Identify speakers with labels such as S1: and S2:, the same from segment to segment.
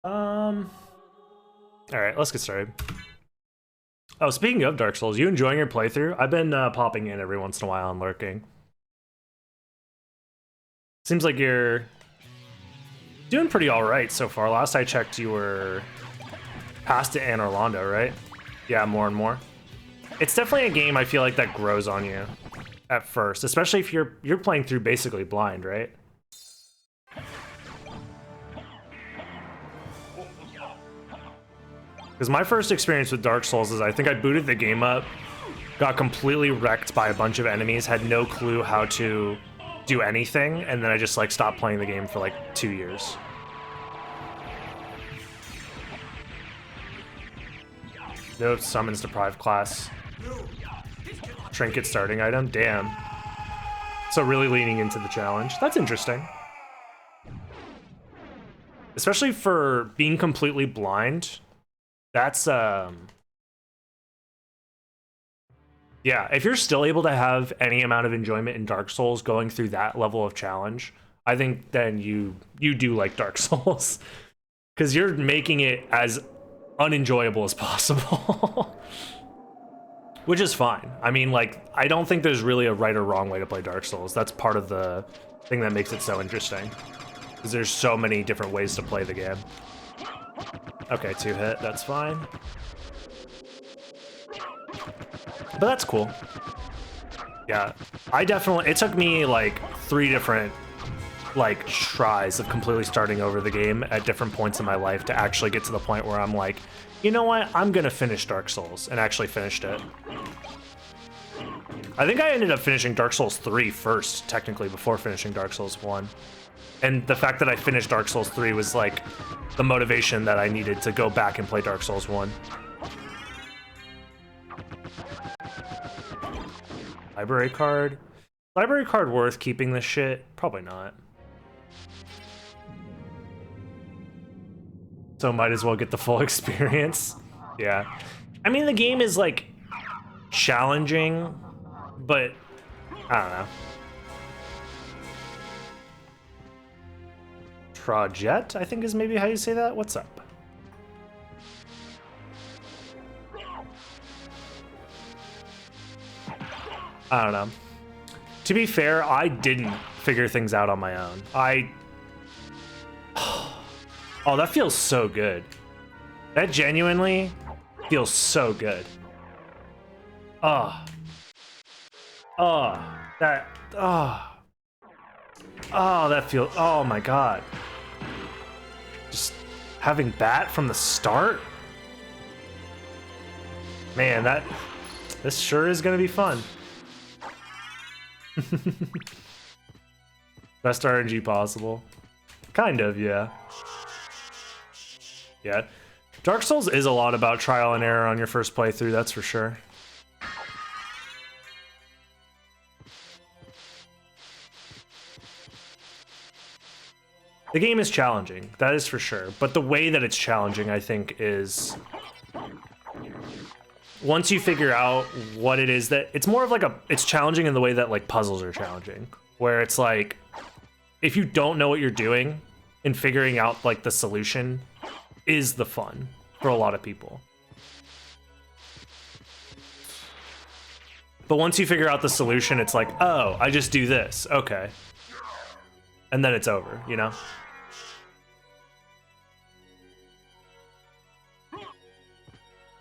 S1: All right, let's get started. Oh, speaking of Dark Souls, you enjoying your playthrough? I've been popping in every once in a while and lurking. Seems like you're doing pretty all right so far. Last I checked, you were past it in Orlando, right? Yeah, more and more. It's definitely a game I feel like that grows on you at first, especially if you're playing through basically blind, right? Because my first experience with Dark Souls is I think I booted the game up, got completely wrecked by a bunch of enemies, had no clue how to do anything, and then I just like stopped playing the game for like 2 years. No summons deprived class. Trinket starting item, damn. So really leaning into the challenge. That's interesting. Especially for being completely blind. That's, yeah, if you're still able to have any amount of enjoyment in Dark Souls going through that level of challenge, I think then you do like Dark Souls. Because you're making it as unenjoyable as possible. Which is fine. I mean, like, I don't think there's really a right or wrong way to play Dark Souls. That's part of the thing that makes it so interesting. Because there's so many different ways to play the game. Okay, 2-hit, that's fine. But that's cool. Yeah, it took me like 3 different like tries of completely starting over the game at different points in my life to actually get to the point where I'm like, you know what, I'm gonna finish Dark Souls, and actually finished it. I think I ended up finishing Dark Souls 3 first, technically, before finishing Dark Souls 1. And the fact that I finished Dark Souls 3 was like the motivation that I needed to go back and play Dark Souls 1. Library card. Library card worth keeping this shit? Probably not. So might as well get the full experience. Yeah. I mean, the game is like challenging, but I don't know. Trajet, I think is maybe how you say that. What's up? I don't know. To be fair, I didn't figure things out on my own. Oh, that feels so good. That genuinely feels so good. Oh, that feels, oh my god. Just having bat from the start? Man, this sure is gonna be fun. Best RNG possible. Kind of, yeah. Yeah. Dark Souls is a lot about trial and error on your first playthrough, that's for sure. The game is challenging, that is for sure. But the way that it's challenging, I think, is once you figure out what it is that it's more of like it's challenging in the way that like puzzles are challenging, where it's like if you don't know what you're doing and figuring out like the solution is the fun for a lot of people. But once you figure out the solution, it's like, oh, I just do this, okay. And then it's over, you know?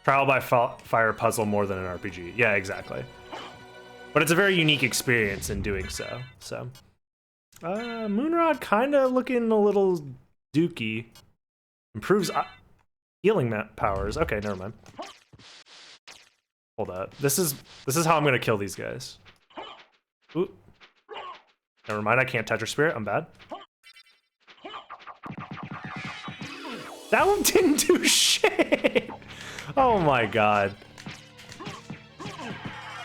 S1: Trial by fire puzzle more than an RPG. Yeah, exactly. But it's a very unique experience in doing so. So, Moonrod kind of looking a little dookie. Improves healing powers. Okay, never mind. Hold up. This is how I'm gonna kill these guys. Ooh. Never mind. I can't Tetra Spirit. I'm bad. That one didn't do shit. Oh my god.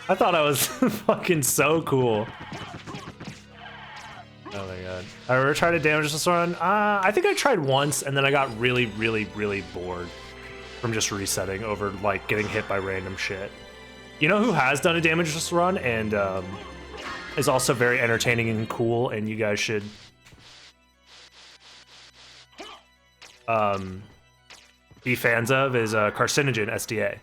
S1: I thought I was fucking so cool. Oh my god. I ever tried to damage this one? I think I tried once, and then I got really, really, really bored from just resetting over, like, getting hit by random shit. You know who has done a damageless run and is also very entertaining and cool, and you guys should be fans of is Carcinogen SDA.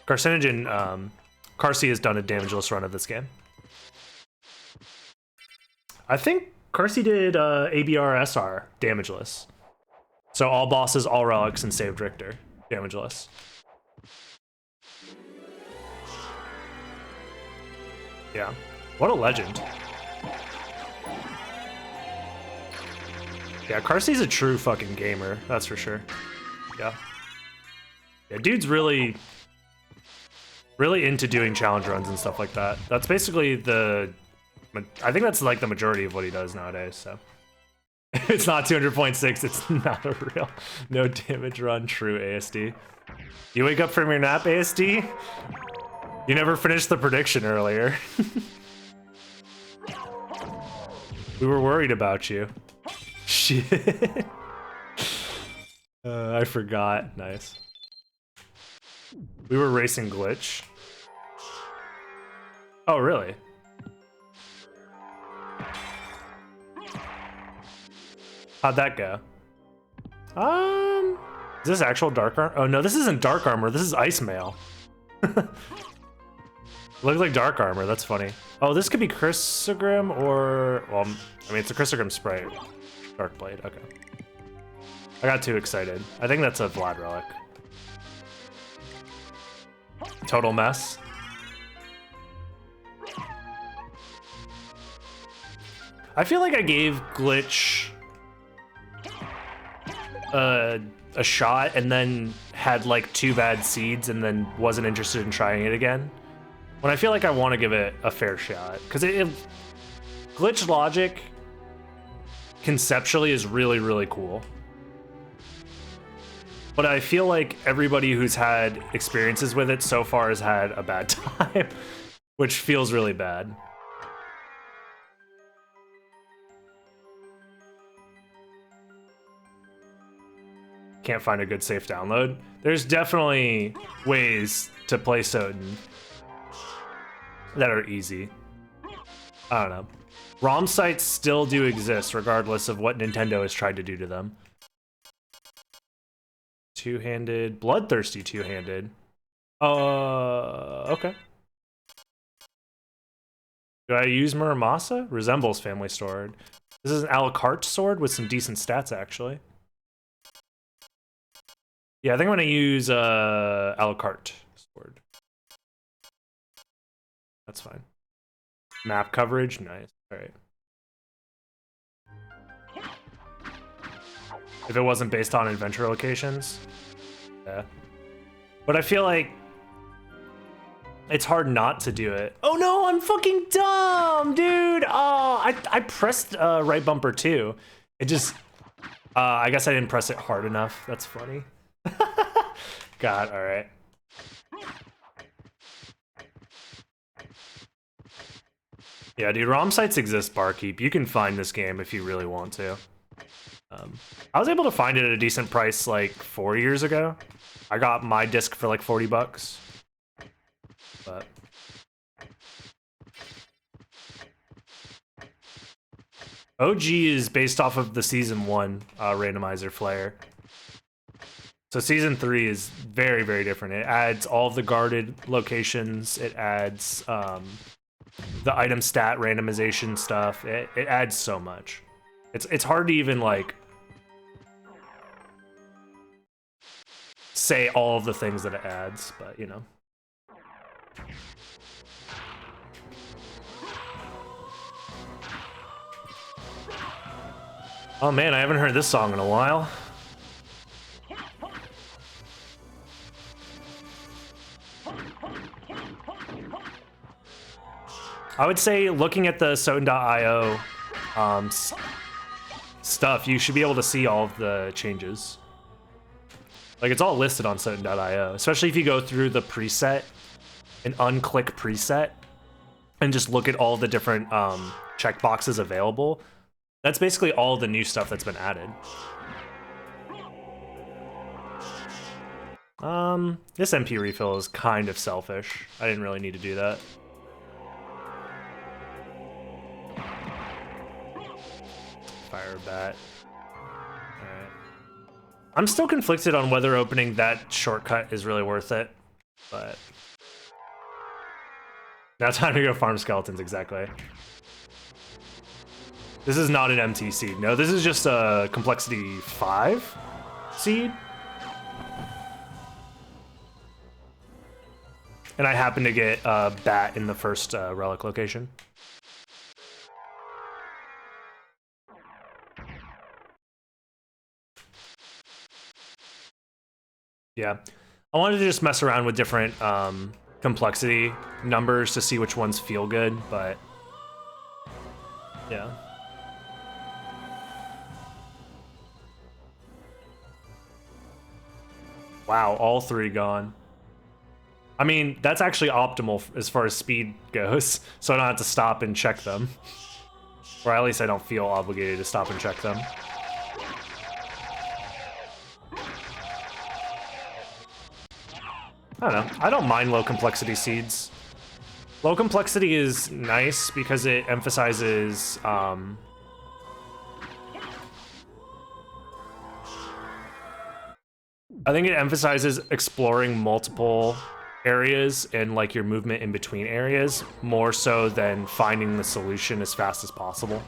S1: Carcinogen, Carsey has done a damageless run of this game. I think Carsey did ABR SR damageless. So all bosses, all relics, and saved Richter damageless. Yeah, what a legend. Yeah, Carsey's a true fucking gamer, that's for sure. Yeah. Yeah, dude's really into doing challenge runs and stuff like that. That's basically I think that's like the majority of what he does nowadays, so. If it's not 200.6, it's not a real no damage run, true ASD. You wake up from your nap, ASD? You never finished the prediction earlier. We were worried about you. Shit. I forgot. Nice. We were racing glitch. Oh, really? How'd that go? Is this actual dark armor? Oh no, this isn't dark armor. This is ice mail. Looks like dark armor. That's funny. Oh, this could be Chrysogrim or, well, I mean, it's a Chrysogrim Sprite. Dark Blade. Okay. I got too excited. I think that's a Vlad relic. Total mess. I feel like I gave glitch a shot and then had like 2 bad seeds and then wasn't interested in trying it again. When I feel like I want to give it a fair shot, because glitch logic conceptually is really, really cool. But I feel like everybody who's had experiences with it so far has had a bad time, which feels really bad. Can't find a good safe download. There's definitely ways to play Soden that are easy. I don't know. ROM sites still do exist regardless of what Nintendo has tried to do to them. Two-handed, bloodthirsty two-handed. Okay. Do I use Muramasa? Resembles family sword. This is an a la carte sword with some decent stats, actually. Yeah, I think I'm gonna use a la carte sword. That's fine. Map coverage, nice. All right. If it wasn't based on adventure locations, yeah. But I feel like it's hard not to do it. Oh no, I'm fucking dumb, dude. Oh, I pressed right bumper too. It just, I guess I didn't press it hard enough. That's funny. God, all right. Yeah, dude, ROM sites exist, Barkeep. You can find this game if you really want to. I was able to find it at a decent price like 4 years ago. I got my disc for like 40 bucks. But OG is based off of the season 1 randomizer flare. So season 3 is very, very different. It adds all of the guarded locations. It adds the item stat randomization stuff. It adds so much. It's hard to even like say all of the things that it adds, but you know. Oh man, I haven't heard this song in a while. I would say looking at the Soden.io stuff, you should be able to see all of the changes. Like, it's all listed on Soden.io, especially if you go through the preset and unclick preset and just look at all the different checkboxes available. That's basically all the new stuff that's been added. This MP refill is kind of selfish. I didn't really need to do that. Fire bat. Alright. I'm still conflicted on whether opening that shortcut is really worth it, but now time to go farm skeletons, exactly. This is not an MT seed. No, this is just a complexity 5 seed. And I happen to get a bat in the first relic location. Yeah, I wanted to just mess around with different complexity numbers to see which ones feel good, but yeah. Wow, all 3 gone. I mean, that's actually optimal as far as speed goes, so I don't have to stop and check them. Or at least I don't feel obligated to stop and check them. I don't know. I don't mind low complexity seeds. Low complexity is nice because it emphasizes I think it emphasizes exploring multiple areas and like your movement in between areas more so than finding the solution as fast as possible.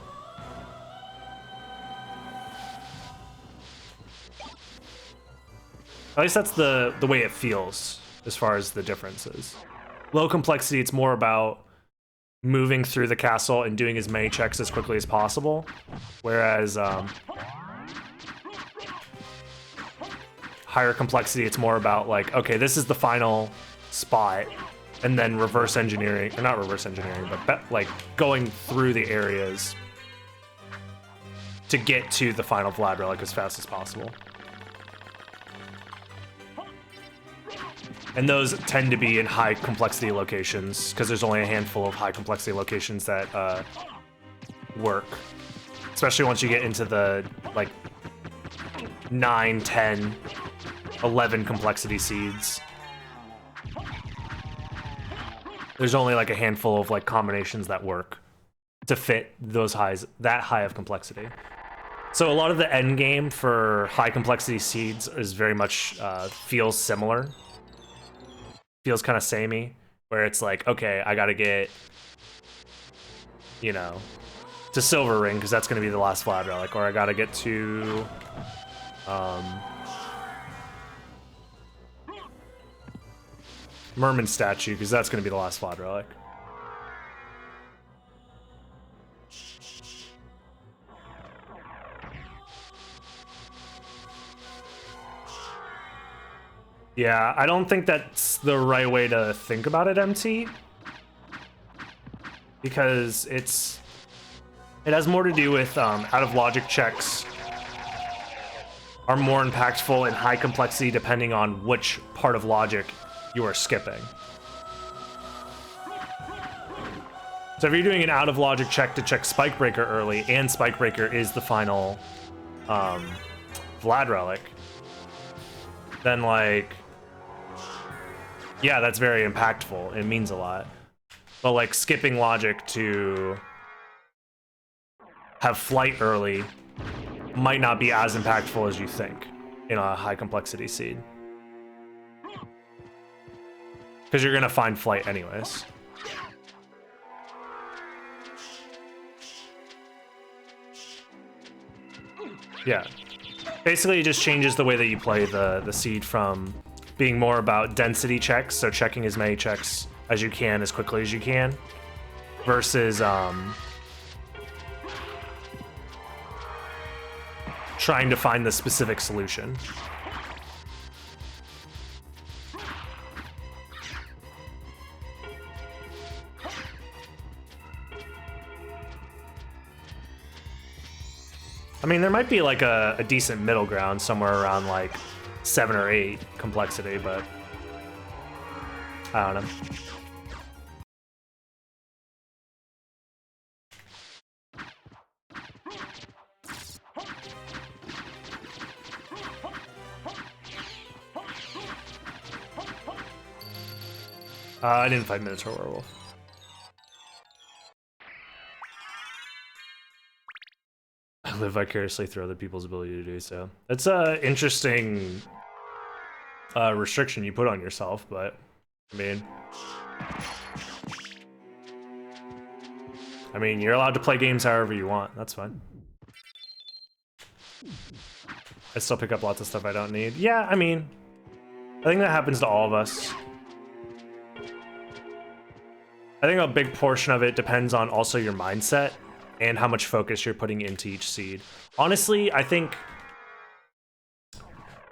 S1: At least that's the way it feels as far as the differences. Low complexity, it's more about moving through the castle and doing as many checks as quickly as possible, whereas higher complexity, it's more about like, okay, this is the final spot, and then reverse engineering, or not reverse engineering, but like going through the areas to get to the final Vlad relic as fast as possible. And those tend to be in high complexity locations because there's only a handful of high complexity locations that work, especially once you get into the like 9, 10, 11 complexity seeds. There's only like a handful of like combinations that work to fit those highs, that high of complexity. So a lot of the end game for high complexity seeds is very much feels similar. Feels kind of samey, where it's like, okay, I gotta get, you know, to Silver Ring because that's gonna be the last Vlad relic, or I gotta get to Merman statue because that's gonna be the last Vlad relic. Yeah, I don't think that's the right way to think about it, MT. Because it has more to do with out of logic checks are more impactful in high complexity depending on which part of logic you are skipping. So if you're doing an out of logic check to check Spike Breaker early, and Spike Breaker is the final Vlad relic, then like, yeah, that's very impactful. It means a lot. But like skipping logic to have flight early might not be as impactful as you think in a high complexity seed. Because you're gonna find flight anyways. Yeah. Basically it just changes the way that you play the seed from being more about density checks, so checking as many checks as you can as quickly as you can, versus trying to find the specific solution. I mean, there might be like a decent middle ground somewhere around like 7 or 8 complexity, but I don't know. I didn't fight Minotaur Werewolf. live vicariously through other people's ability to do so. It's a interesting restriction you put on yourself, but I mean, you're allowed to play games however you want. That's fine. I still pick up lots of stuff I don't need. Yeah, I mean, I think that happens to all of us. I think a big portion of it depends on also your mindset and how much focus you're putting into each seed. Honestly, I think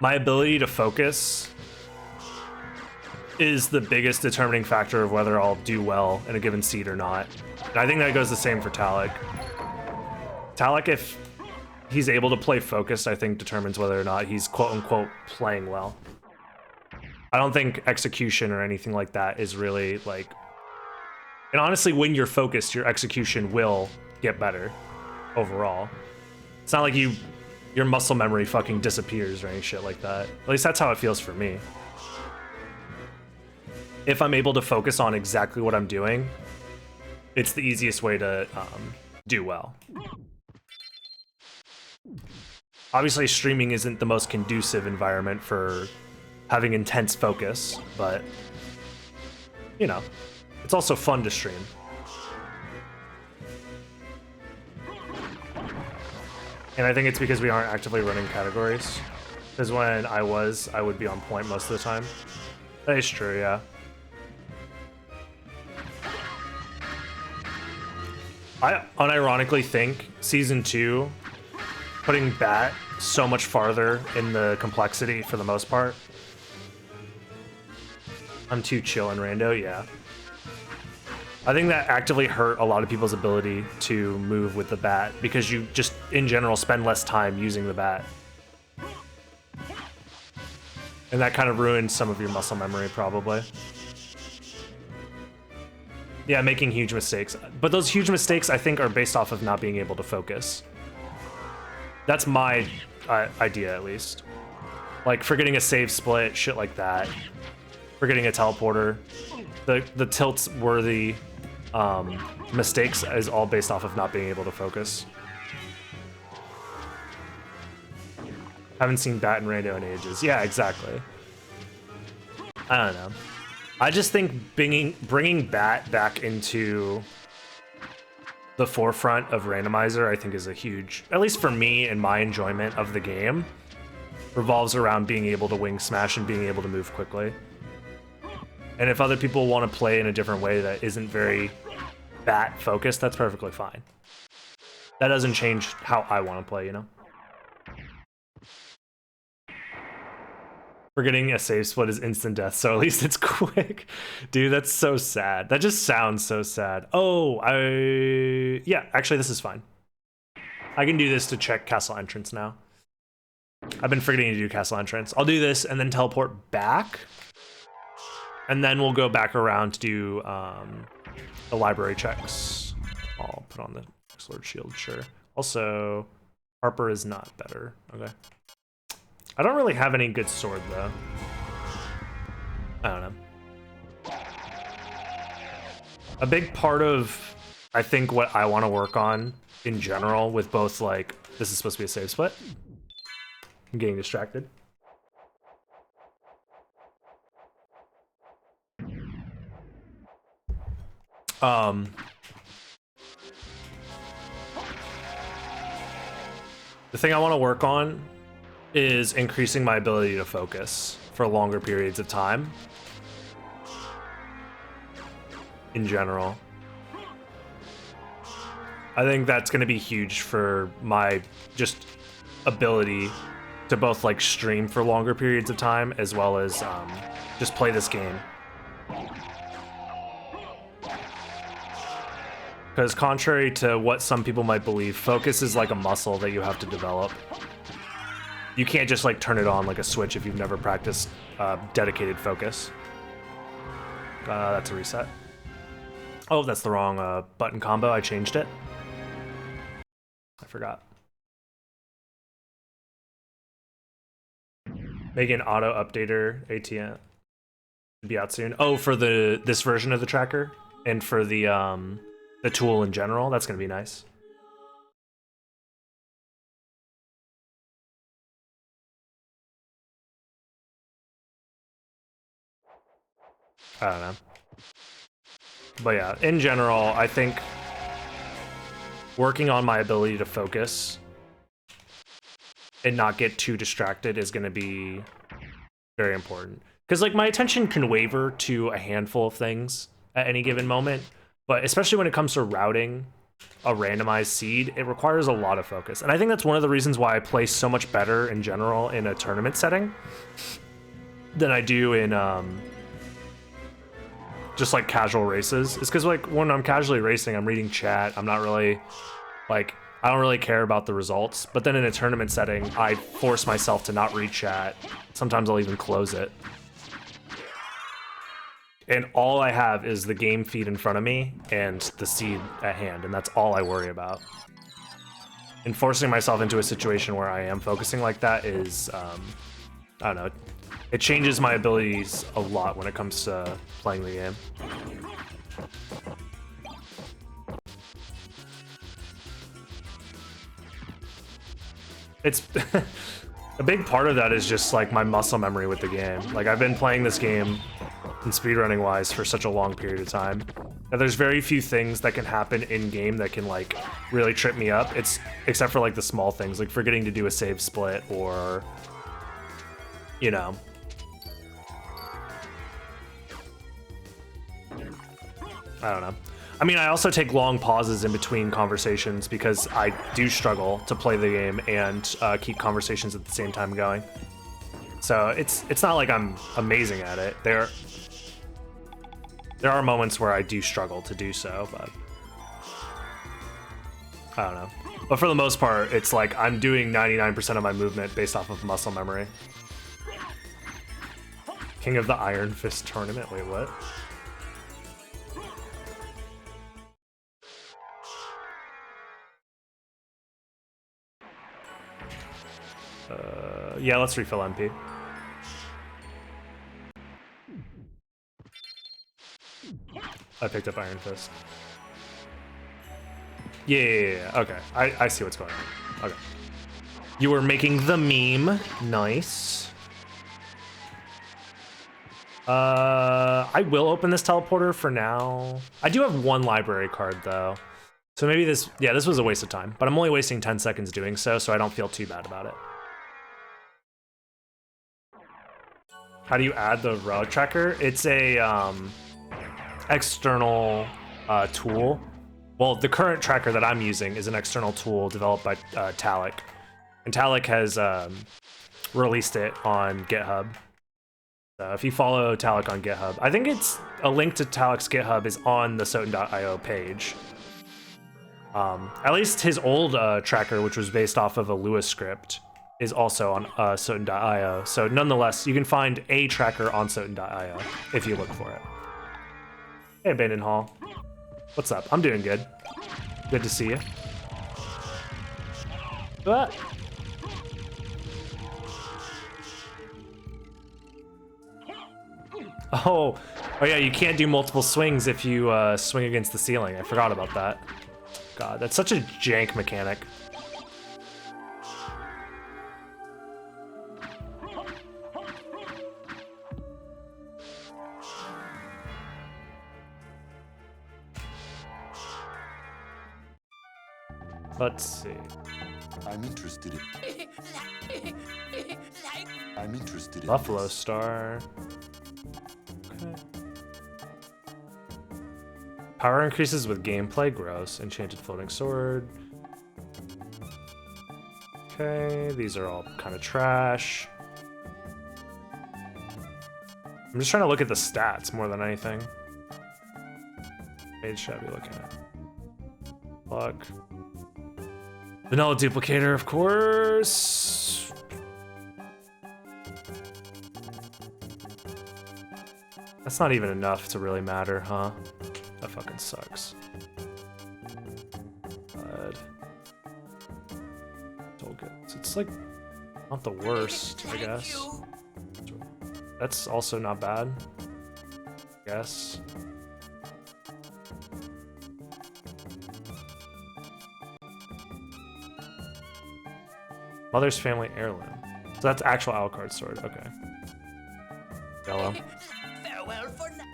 S1: my ability to focus is the biggest determining factor of whether I'll do well in a given seed or not. And I think that goes the same for Talik. Talik, if he's able to play focused, I think determines whether or not he's quote-unquote playing well. I don't think execution or anything like that is really like... And honestly, when you're focused, your execution will get better overall. It's not like your muscle memory fucking disappears or any shit like that. At least that's how it feels for me. If I'm able to focus on exactly what I'm doing, it's the easiest way to do well. Obviously, streaming isn't the most conducive environment for having intense focus, but, you know, it's also fun to stream. And I think it's because we aren't actively running categories. Because when I would be on point most of the time. That is true, yeah. I unironically think Season 2, putting Bat so much farther in the complexity for the most part. I'm too chill and rando, yeah. I think that actively hurt a lot of people's ability to move with the bat because you just, in general, spend less time using the bat. And that kind of ruined some of your muscle memory, probably. Yeah, making huge mistakes. But those huge mistakes, I think, are based off of not being able to focus. That's my idea, at least. Like, forgetting a save split, shit like that. Forgetting a teleporter. The tilt-worthy mistakes is all based off of not being able to focus. Haven't seen Bat and Rando in ages. Yeah, exactly. I don't know. I just think bringing Bat back into the forefront of Randomizer, I think, is a huge, at least for me and my enjoyment of the game, revolves around being able to wing smash and being able to move quickly. And if other people want to play in a different way that isn't very Bat focused, that's perfectly fine. That doesn't change how I want to play, you know? Forgetting a save split is instant death, so at least it's quick. Dude, that's so sad. That just sounds so sad. Oh, yeah, actually, this is fine. I can do this to check castle entrance now. I've been forgetting to do castle entrance. I'll do this and then teleport back. And then we'll go back around to do the library checks. I'll put on the Sword Shield, sure. Also, Harper is not better. Okay. I don't really have any good sword, though. I don't know. A big part of, I think, what I want to work on in general with both, like, this is supposed to be a save split. I'm getting distracted. The thing I want to work on is increasing my ability to focus for longer periods of time. In general. I think that's going to be huge for my just ability to both like stream for longer periods of time as well as just play this game. Because contrary to what some people might believe, focus is like a muscle that you have to develop. You can't just like turn it on like a switch if you've never practiced dedicated focus. That's a reset. Oh, that's the wrong button combo. I changed it. I forgot. Make an auto updater ATM. Should be out soon. Oh, for this version of the tracker and for the tool in general. That's gonna be nice. I don't know. But yeah, in general, I think working on my ability to focus and not get too distracted is going to be very important. Because like my attention can waver to a handful of things at any given moment, but especially when it comes to routing a randomized seed, it requires a lot of focus. And I think that's one of the reasons why I play so much better in general in a tournament setting than I do in just like casual races. It's because like when I'm casually racing, I'm reading chat. I'm not really like, I don't really care about the results. But then in a tournament setting, I force myself to not read chat. Sometimes I'll even close it. And all I have is the game feed in front of me and the seed at hand, and that's all I worry about. And forcing myself into a situation where I am focusing like that is, I don't know, it changes my abilities a lot when it comes to playing the game. It's a big part of that is just like my muscle memory with the game. Like I've been playing this game and speedrunning wise for such a long period of time. Now, there's very few things that can happen in game that can like really trip me up. It's except for like the small things, like forgetting to do a save split or, you know. I don't know. I mean, I also take long pauses in between conversations because I do struggle to play the game and keep conversations at the same time going. So it's not like I'm amazing at it. There are moments where I do struggle to do so, but I don't know. But for the most part, it's like I'm doing 99% of my movement based off of muscle memory. King of the Iron Fist tournament. Wait, what? Yeah, let's refill MP. I picked up Iron Fist. Yeah, okay. I see what's going on. Okay. You were making the meme. Nice. I will open this teleporter for now. I do have one library card, though. So maybe this... Yeah, this was a waste of time. But I'm only wasting 10 seconds doing so, so I don't feel too bad about it. How do you add the relic tracker? It's a external tool. Well, the current tracker that I'm using is an external tool developed by Talik. And Talik has released it on GitHub. So if you follow Talik on GitHub, I think it's a link to Talik's GitHub is on the Soten.io page. At least his old tracker, which was based off of a Lewis script, is also on Soten.io. So nonetheless, you can find a tracker on Soten.io if you look for it. Hey, Abandoned Hall. What's up? I'm doing good. Good to see you. What? Oh yeah, you can't do multiple swings if you swing against the ceiling. I forgot about that. God, that's such a jank mechanic. Let's see.
S2: I'm interested in
S1: Buffalo
S2: this.
S1: Star. Okay. Power increases with gameplay. Gross. Enchanted floating sword. Okay, these are all kind of trash. I'm just trying to look at the stats more than anything. Page should I be looking at? Luck. Vanilla duplicator, of course. That's not even enough to really matter, huh? That fucking sucks. But it's like not the worst, I guess. That's also not bad, I guess. Mother's family heirloom. So that's actual Alucard sword. Okay. Yellow.
S3: Farewell for now.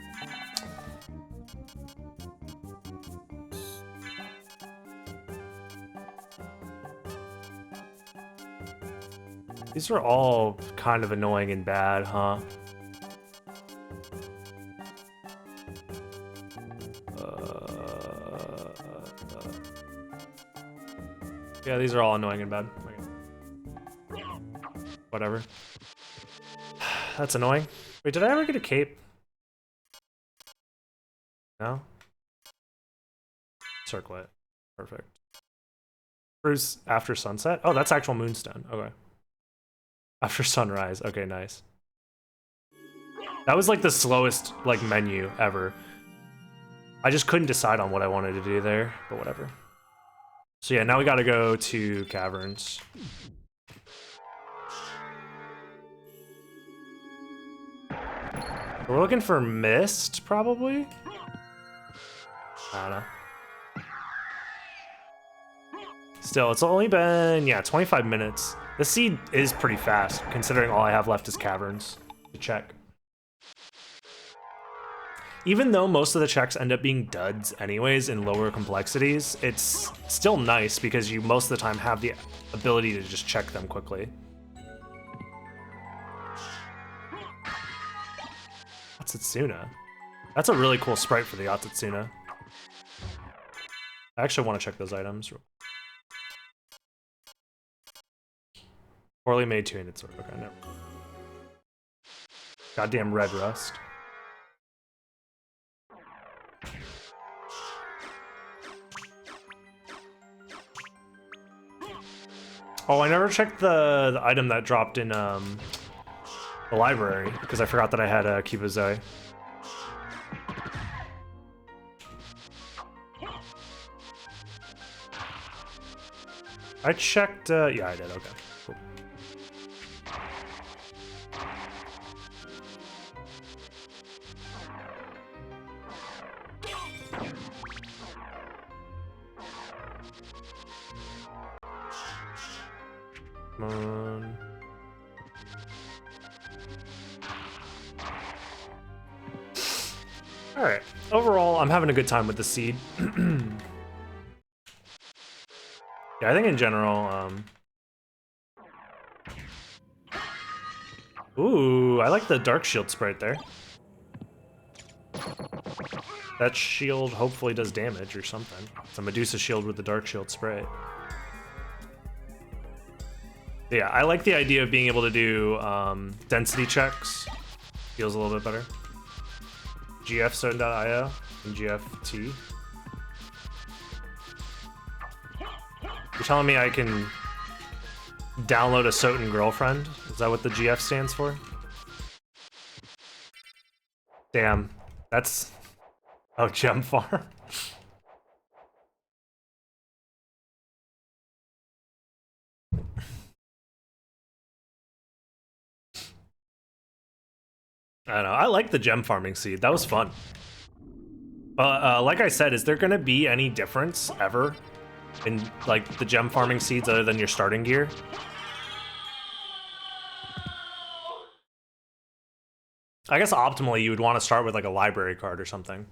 S1: These are all kind of annoying and bad, huh? Yeah, these are all annoying and bad. Whatever. That's annoying. Wait, did I ever get a cape? No? Circlet. Perfect. Bruce after sunset? Oh, that's actual moonstone. Okay. After sunrise. Okay, nice. That was like the slowest like menu ever. I just couldn't decide on what I wanted to do there, but whatever. So yeah, now we gotta go to caverns. We're looking for mist, probably? I don't know. Still, it's only been, yeah, 25 minutes. The seed is pretty fast, considering all I have left is caverns to check. Even though most of the checks end up being duds anyways in lower complexities, it's still nice because you most of the time have the ability to just check them quickly. Atsutsuna. That's a really cool sprite for the Atsutsuna. I actually want to check those items. Poorly made two-handed sword. Okay, never. Goddamn red rust. Oh, I never checked the item that dropped in the library because I forgot that I had a Kibazoe. I checked, yeah, I did, okay. Cool. Come on. All right. Overall, I'm having a good time with the seed. Yeah, I think in general, ooh, I like the dark shield sprite there. That shield hopefully does damage or something. It's a Medusa shield with the dark shield sprite. Yeah, I like the idea of being able to do density checks. Feels a little bit better. gfzone.io and gft. You're telling me I can download a Soten girlfriend? Is that what the GF stands for? Damn, that's... Oh, gem farm. I don't know. I like the gem farming seed. That was fun. Like I said, is there going to be any difference ever in like the gem farming seeds other than your starting gear? I guess optimally you would want to start with like a library card or something.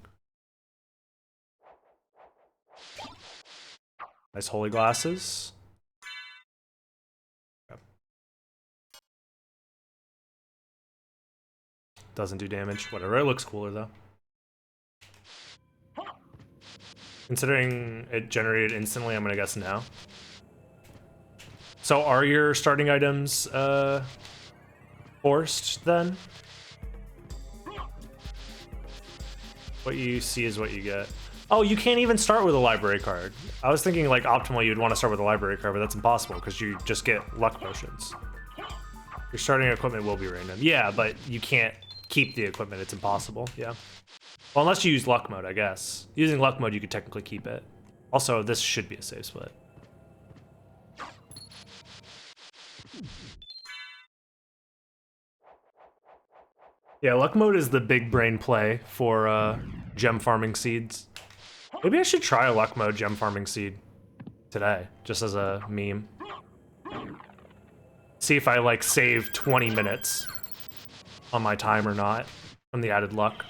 S1: Nice holy glasses. Okay. Doesn't do damage. Whatever. It looks cooler though. Considering it generated instantly, I'm gonna guess no. So are your starting items forced then? What you see is what you get. Oh, you can't even start with a library card. I was thinking like optimally you'd want to start with a library card, but that's impossible because you just get luck potions. Your starting equipment will be random. Yeah, but you can't keep the equipment. It's impossible. Yeah. Well, unless you use luck mode, I guess. Using luck mode, you could technically keep it. Also, this should be a save split. Yeah, luck mode is the big brain play for gem farming seeds. Maybe I should try a luck mode gem farming seed today, just as a meme. See if I like save 20 minutes on my time or not from the added luck.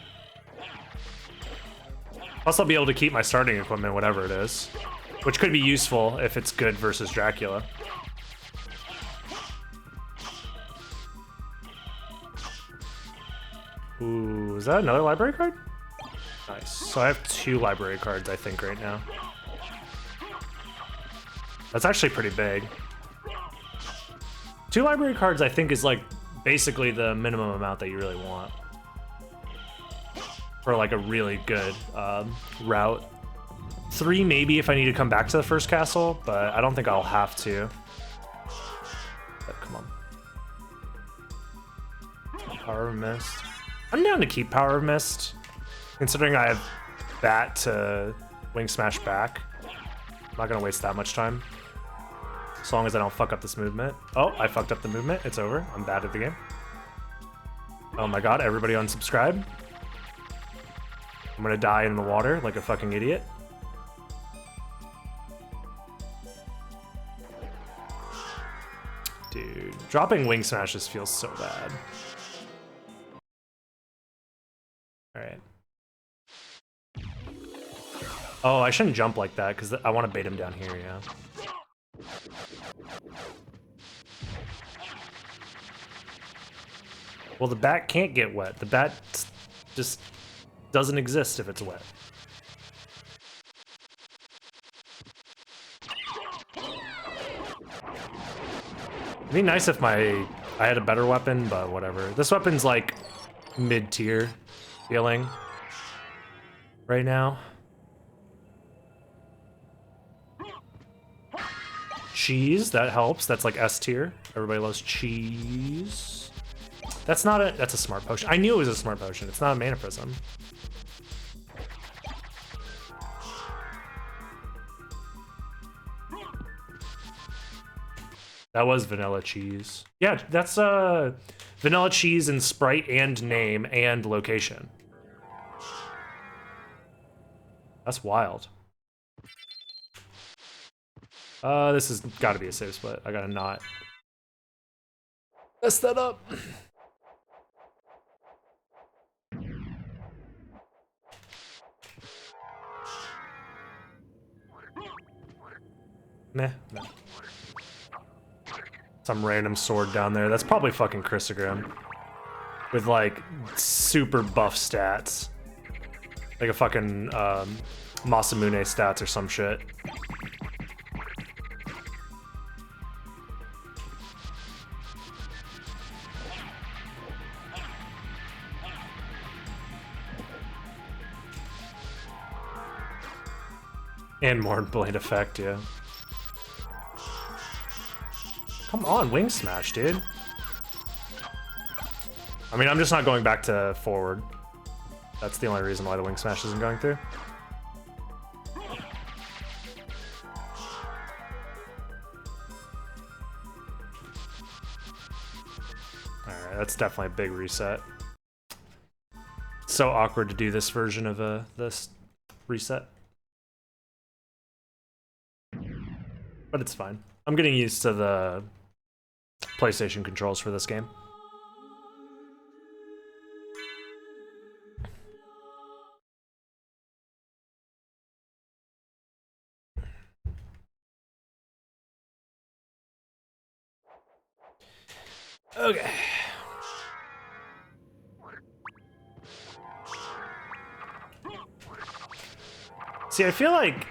S1: Plus I'll be able to keep my starting equipment, whatever it is, which could be useful if it's good versus Dracula. Ooh, is that another library card? Nice. So I have 2 library cards, I think, right now. That's actually pretty big. 2 library cards, I think, is like basically the minimum amount that you really want for like a really good route. 3 maybe if I need to come back to the first castle, but I don't think I'll have to. But come on. Power of Mist. I'm down to keep Power of Mist, considering I have that to Wing Smash back. I'm not gonna waste that much time. As long as I don't fuck up this movement. Oh, I fucked up the movement. It's over. I'm bad at the game. Oh my god, everybody unsubscribe. I'm gonna die in the water like a fucking idiot. Dude, dropping Wing Smashes feels so bad. Alright. Oh, I shouldn't jump like that, because I want to bait him down here, yeah. Well, the bat can't get wet. The bat just doesn't exist if it's wet. It'd be nice if I had a better weapon, but whatever. This weapon's like mid-tier feeling right now. Cheese, that helps. That's like S tier. Everybody loves cheese. That's not a, that's a smart potion. I knew it was a smart potion. It's not a mana prism. That was vanilla cheese. Yeah, that's vanilla cheese in sprite and name and location. That's wild. This has got to be a save split. I gotta not mess that up. Meh. Some random sword down there. That's probably fucking Chrysogrim. With like super buff stats. Like a fucking Masamune stats or some shit. And more blade effect, yeah. Come on, Wing Smash, dude. I mean, I'm just not going back to forward. That's the only reason why the Wing Smash isn't going through. Alright, that's definitely a big reset. So awkward to do this version of this reset. But it's fine. I'm getting used to the PlayStation controls for this game. Okay. See, I feel like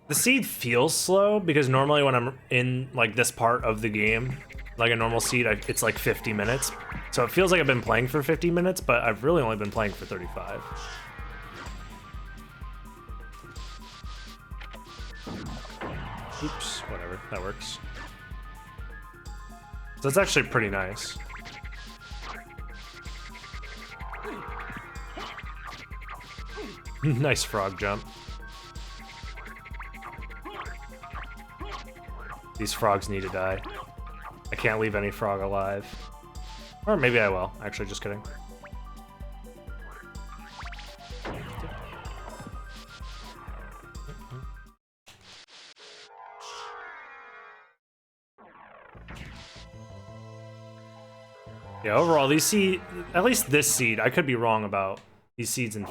S1: the seed feels slow because normally when I'm in like this part of the game, like a normal seed, it's like 50 minutes. So it feels like I've been playing for 50 minutes, but I've really only been playing for 35. Oops, whatever, that works. So that's actually pretty nice. Nice frog jump. These frogs need to die. I can't leave any frog alive. Or maybe I will. Actually, just kidding. Yeah, overall, these seed, at least this seed, I could be wrong about these seeds in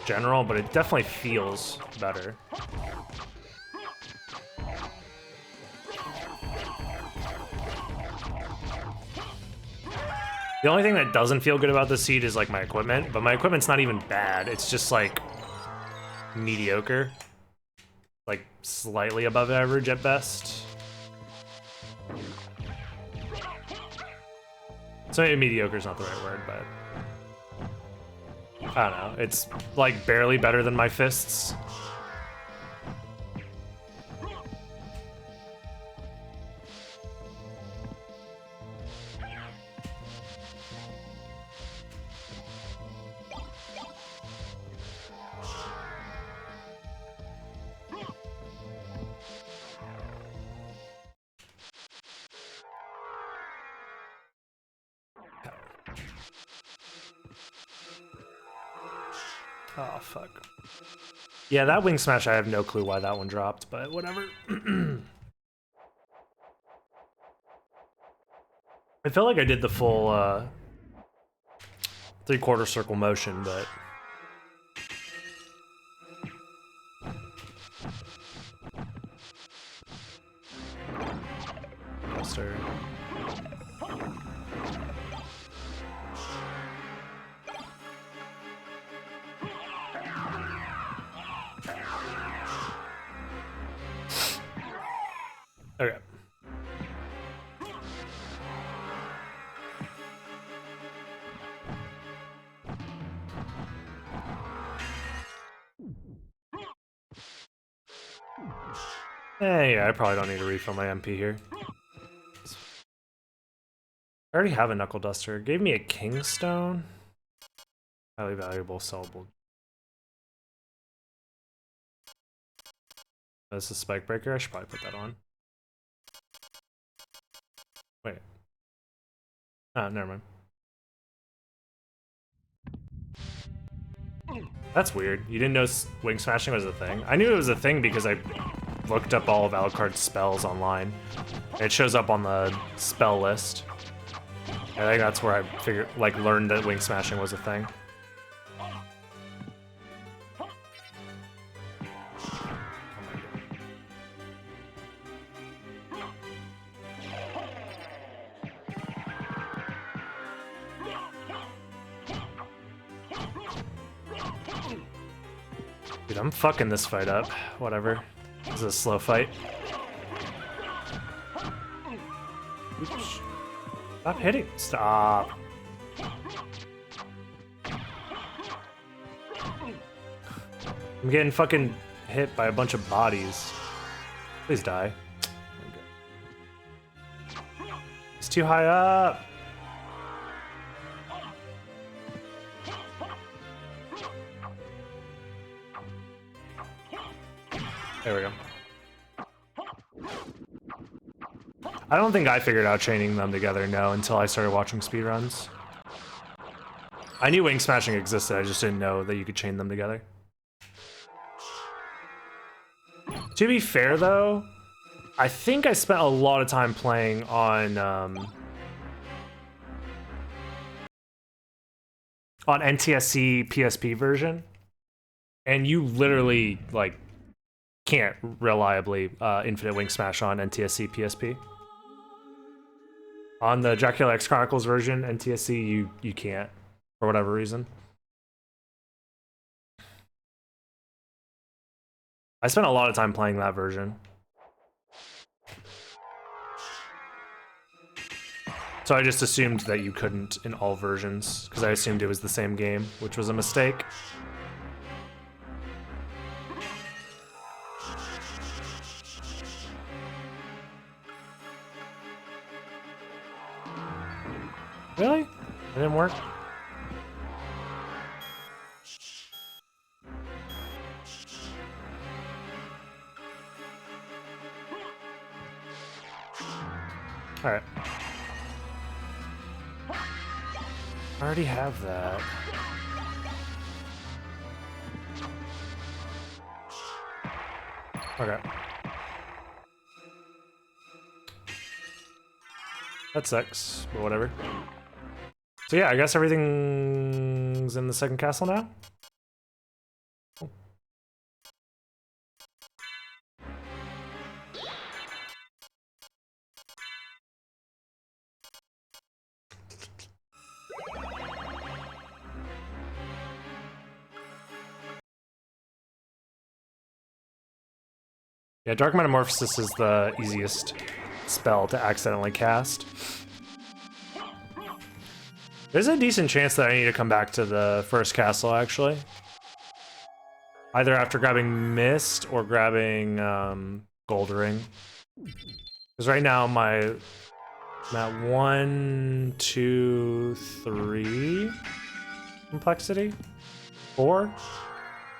S1: general, but it definitely feels better. The only thing that doesn't feel good about the seed is like my equipment, but my equipment's not even bad. It's just like mediocre. Like slightly above average at best. So maybe mediocre is not the right word, but I don't know. It's like barely better than my fists. Oh, fuck. Yeah, that wing smash, I have no clue why that one dropped, but whatever. I felt like I did the full 3/4 circle motion, but... Buster. Okay. Yeah, I probably don't need to refill my MP here. I already have a Knuckle Duster. It gave me a Kingstone. Highly valuable, sellable. That's a Spike Breaker. I should probably put that on. Wait. Oh, never mind. That's weird. You didn't know Wing Smashing was a thing? I knew it was a thing because I looked up all of Alucard's spells online. It shows up on the spell list. I think that's where I learned that Wing Smashing was a thing. Dude, I'm fucking this fight up. Whatever. This is a slow fight. Oops. Stop hitting. Stop. I'm getting fucking hit by a bunch of bodies. Please die. It's too high up. There we go. I don't think I figured out chaining them together, no, until I started watching speedruns. I knew Wing Smashing existed, I just didn't know that you could chain them together. To be fair, though, I think I spent a lot of time playing on NTSC PSP version, and you literally, like, can't reliably infinite Wing Smash on NTSC PSP. On the Dracula X Chronicles version, NTSC, you can't, for whatever reason. I spent a lot of time playing that version. So I just assumed that you couldn't in all versions, because I assumed it was the same game, which was a mistake. Really? It didn't work? Alright. I already have that. Okay. That sucks, but whatever. So yeah, I guess everything's in the second castle now? Cool. Yeah, Dark Metamorphosis is the easiest spell to accidentally cast. There's a decent chance that I need to come back to the first castle, actually. Either after grabbing Mist or grabbing Gold Ring. Because right now I'm at 1, 2, 3 complexity? 4?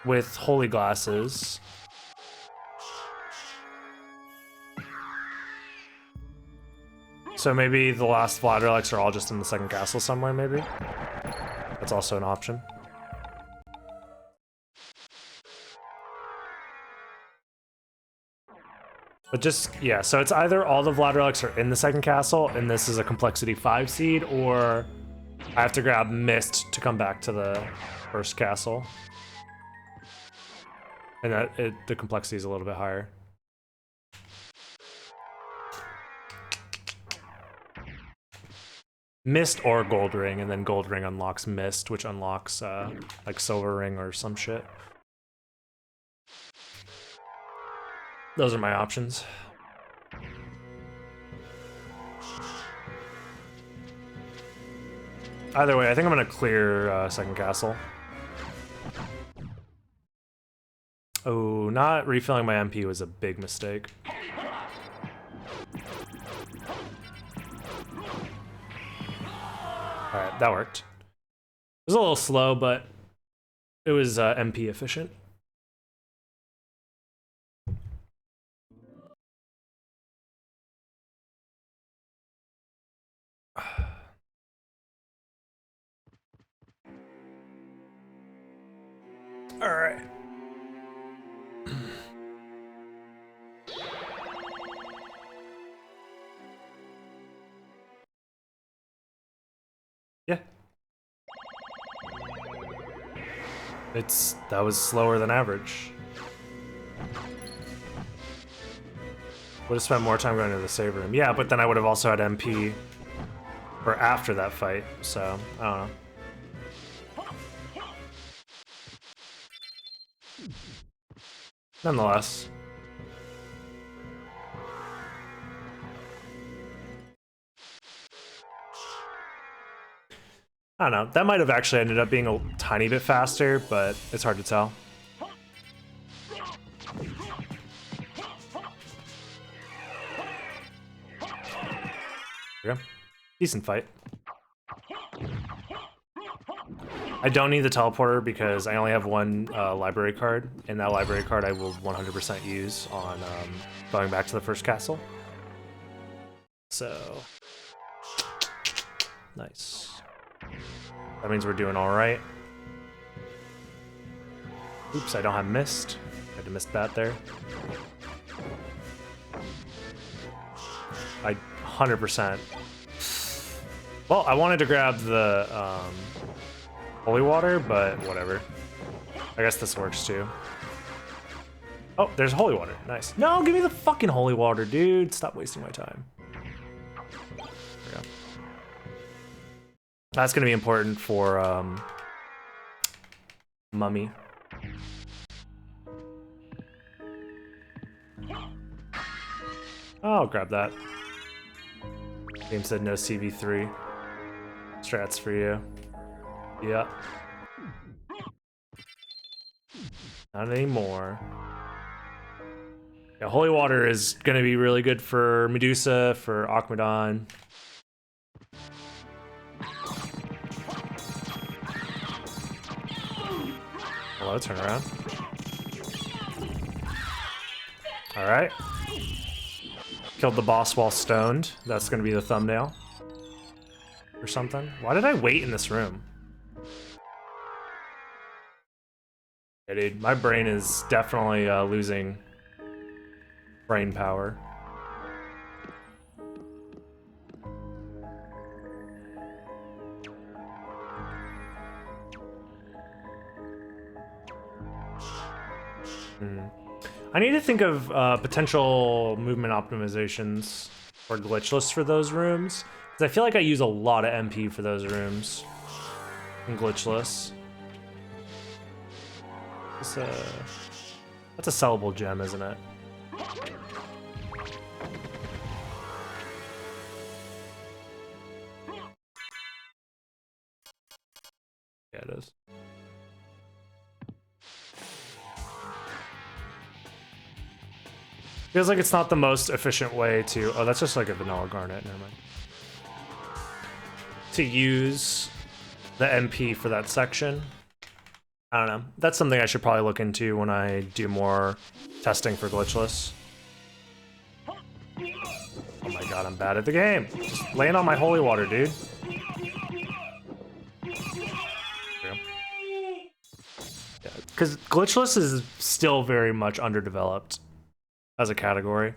S1: With Holy Glasses. So maybe the last Vlad relics are all just in the second castle somewhere, maybe? That's also an option. But just, yeah, so it's either all the Vlad relics are in the second castle, and this is a complexity 5 seed, or I have to grab Mist to come back to the first castle. And the complexity is a little bit higher. Mist or Gold Ring, and then Gold Ring unlocks Mist, which unlocks like Silver Ring or some shit. Those are my options. Either way, I think I'm gonna clear second castle. Oh, not refilling my MP was a big mistake. Alright, that worked. It was a little slow, but it was MP efficient. Alright. Yeah. That was slower than average. Would have spent more time going to the save room. Yeah, but then I would have also had MP for after that fight, so I don't know. Nonetheless. I don't know. That might have actually ended up being a tiny bit faster, but it's hard to tell. There we go. Decent fight. I don't need the teleporter because I only have one library card, and that library card I will 100% use on going back to the first castle. So, nice. That means we're doing all right. Oops, I don't have Mist. Had to miss that there. I 100%. Well, I wanted to grab the holy water, but whatever. I guess this works too. Oh, there's holy water. Nice. No, give me the fucking holy water, dude. Stop wasting my time. There we go. That's gonna be important for Mummy. Oh, I'll grab that. Game said no CV3. Strats for you. Yeah. Not anymore. Yeah, holy water is gonna be really good for Medusa, for Akmadon. Hello, turn around. Alright. Killed the boss while stoned. That's gonna be the thumbnail. Or something. Why did I wait in this room? Yeah, dude, my brain is definitely losing brain power. I need to think of potential movement optimizations or glitchless for those rooms. Because I feel like I use a lot of MP for those rooms. And glitchless. That's a sellable gem, isn't it? Yeah, it is. Feels like it's not the most efficient way to... Oh, that's just like a vanilla garnet. Never mind. To use the MP for that section. I don't know. That's something I should probably look into when I do more testing for glitchless. Oh my god, I'm bad at the game. Just laying on my holy water, dude. Because glitchless is still very much underdeveloped as a category.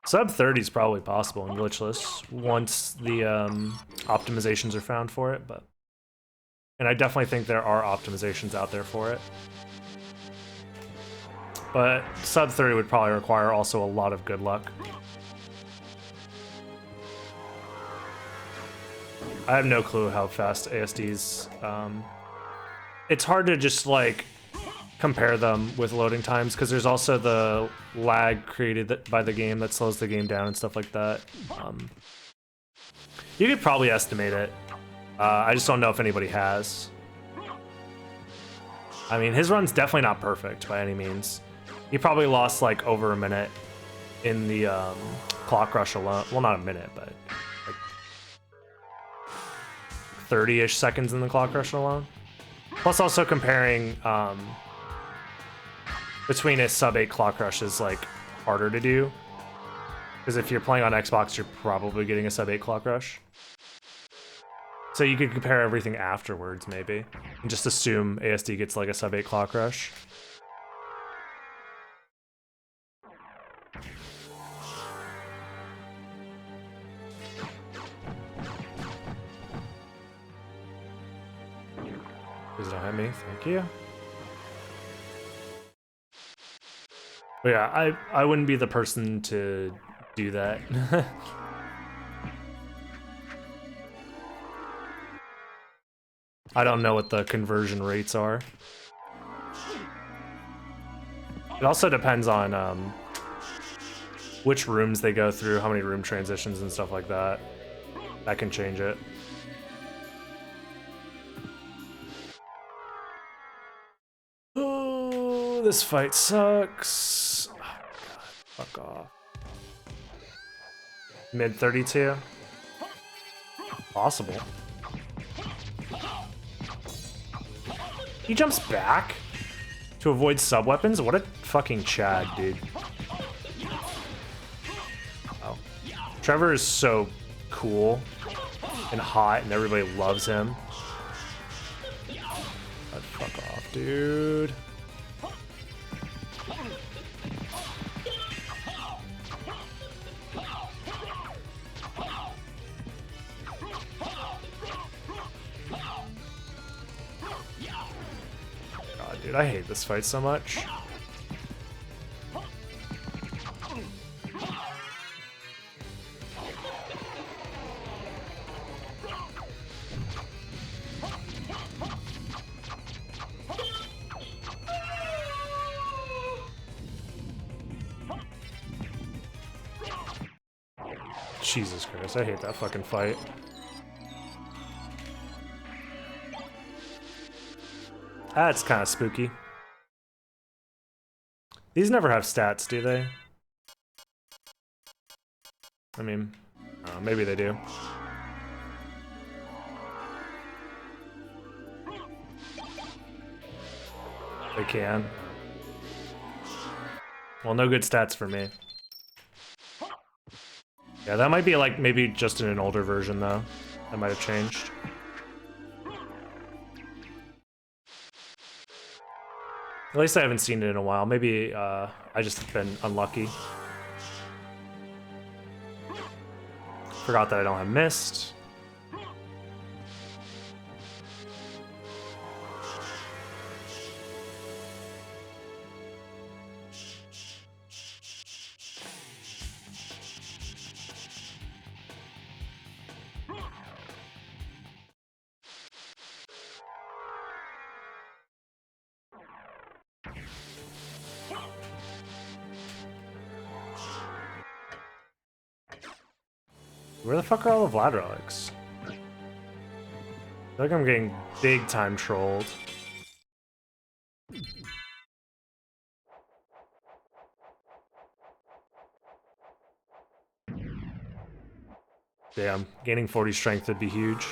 S1: Sub 30 is probably possible in glitchless once the optimizations are found for it, but... And I definitely think there are optimizations out there for it. But sub 30 would probably require also a lot of good luck. I have no clue how fast ASDs... It's hard to just, like, compare them with loading times, because there's also the lag created by the game that slows the game down and stuff like that. You could probably estimate it. I just don't know if anybody has. I mean, his run's definitely not perfect by any means. He probably lost like over a minute in the clock rush alone. Well, not a minute, but like 30-ish seconds in the clock rush alone. Plus also comparing between a sub 8 clock rush is like harder to do. Because if you're playing on Xbox, you're probably getting a sub 8 clock rush. So you could compare everything afterwards, maybe, and just assume ASD gets like a sub 8 clock rush. Please don't hit me, thank you. But yeah, I wouldn't be the person to do that. I don't know what the conversion rates are. It also depends on which rooms they go through, how many room transitions and stuff like that. That can change it. Oh, this fight sucks. Oh, God, fuck off. Mid 32? Possible. He jumps back to avoid sub-weapons? What a fucking Chad, dude. Oh. Trevor is so cool and hot and everybody loves him. But fuck off, dude. Dude, I hate this fight so much. Jesus Christ, I hate that fucking fight. That's kind of spooky. These never have stats, do they? I mean, maybe they do. They can. Well, no good stats for me. Yeah, that might be like maybe just in an older version though. That might have changed. At least I haven't seen it in a while. Maybe I just been unlucky. Forgot that I don't have mist. Where the fuck are all the Vlad relics? I think I'm getting big time trolled. Damn, gaining 40 strength would be huge.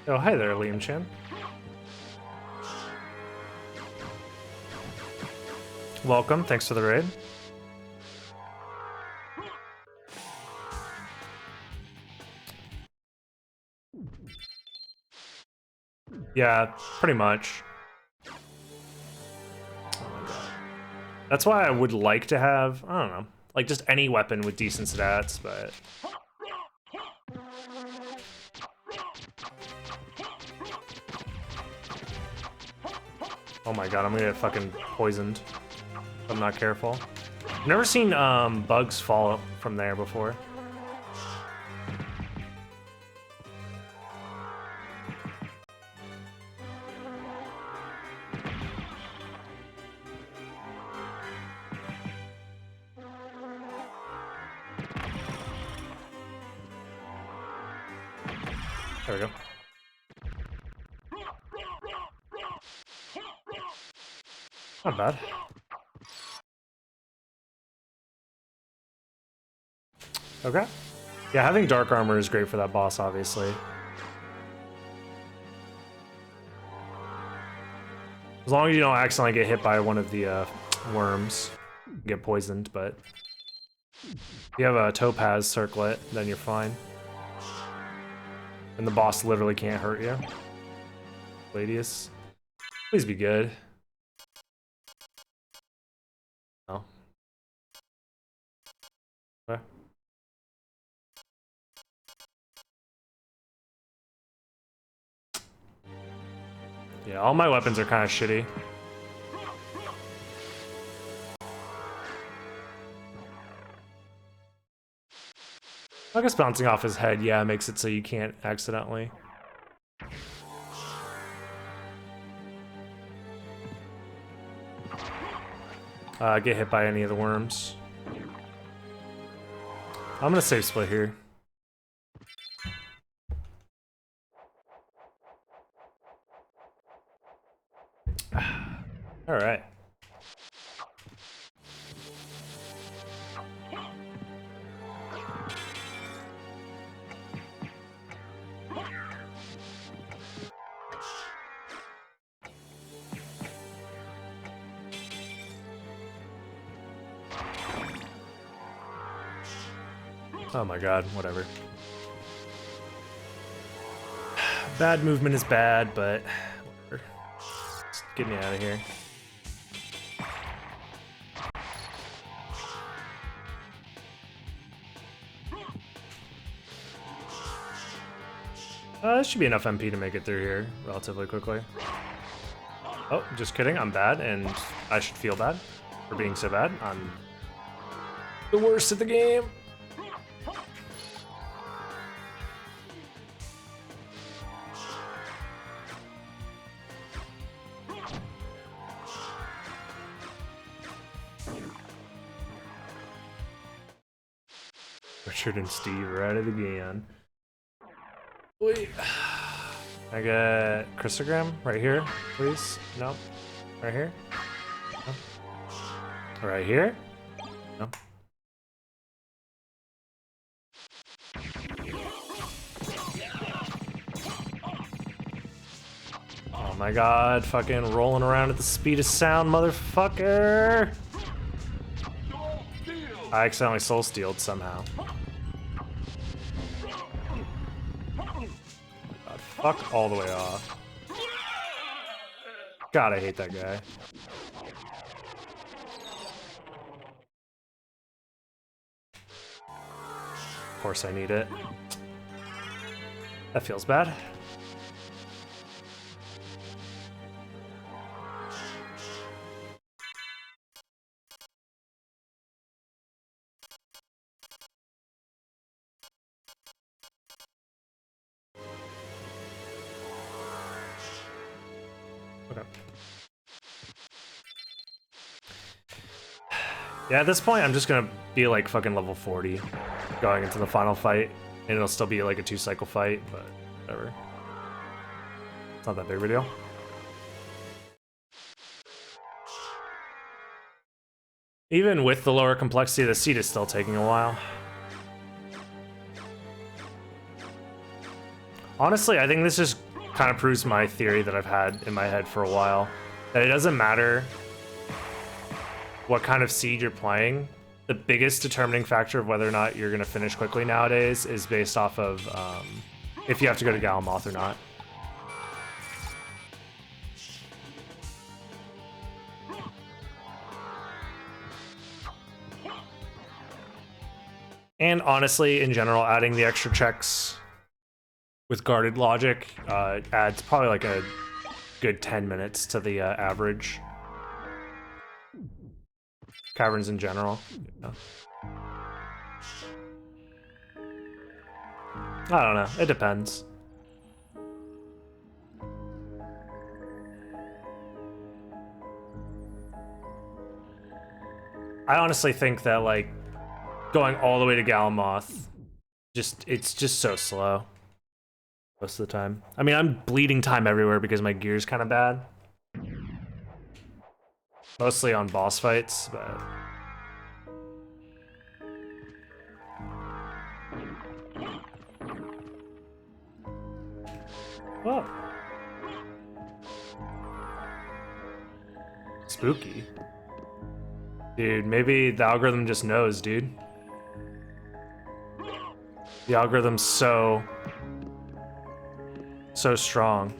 S1: Oh, hi there, Liam Chan. Welcome, thanks for the raid. Yeah, pretty much. Oh my god. That's why I would like to have, I don't know, like just any weapon with decent stats, but... Oh my god, I'm gonna get fucking poisoned if I'm not careful. I've never seen bugs fall from there before. There we go. Not bad. Okay. Yeah, having dark armor is great for that boss, obviously. As long as you don't accidentally get hit by one of the worms, get poisoned, but if you have a topaz circlet, then you're fine. And the boss literally can't hurt you. Gladius. Please be good. Oh. Okay. Yeah, all my weapons are kind of shitty. I guess bouncing off his head, yeah, makes it so you can't accidentally. Get hit by any of the worms. I'm gonna save split here. All right. Oh my god, whatever. Bad movement is bad, but whatever. Just get me out of here. This should be enough MP to make it through here relatively quickly. Oh, just kidding, I'm bad, and I should feel bad for being so bad. I'm the worst at the game. Richard and Steve are at it again. Wait. I got Christogram right here, please. No. Right here? No. Right here? No. Oh my god, fucking rolling around at the speed of sound, motherfucker! I accidentally soul stealed somehow. God, fuck all the way off. God, I hate that guy. Of course I need it. That feels bad. Okay. Yeah, at this point, I'm just gonna be like fucking level 40 going into the final fight, and it'll still be like a 2-cycle fight, but whatever. It's not that big of a deal. Even with the lower complexity, the seed is still taking a while. Honestly, I think this just kind of proves my theory that I've had in my head for a while, that it doesn't matter what kind of seed you're playing. The biggest determining factor of whether or not you're going to finish quickly nowadays is based off of if you have to go to Galamoth or not. And honestly, in general, adding the extra checks with guarded logic adds probably like a good 10 minutes to the average. Caverns in general. Yeah. I don't know. It depends. I honestly think that like going all the way to Galamoth, it's just so slow most of the time. I mean, I'm bleeding time everywhere because my gear's kind of bad. Mostly on boss fights, but... Whoa. Spooky. Dude, maybe the algorithm just knows, dude. The algorithm's so strong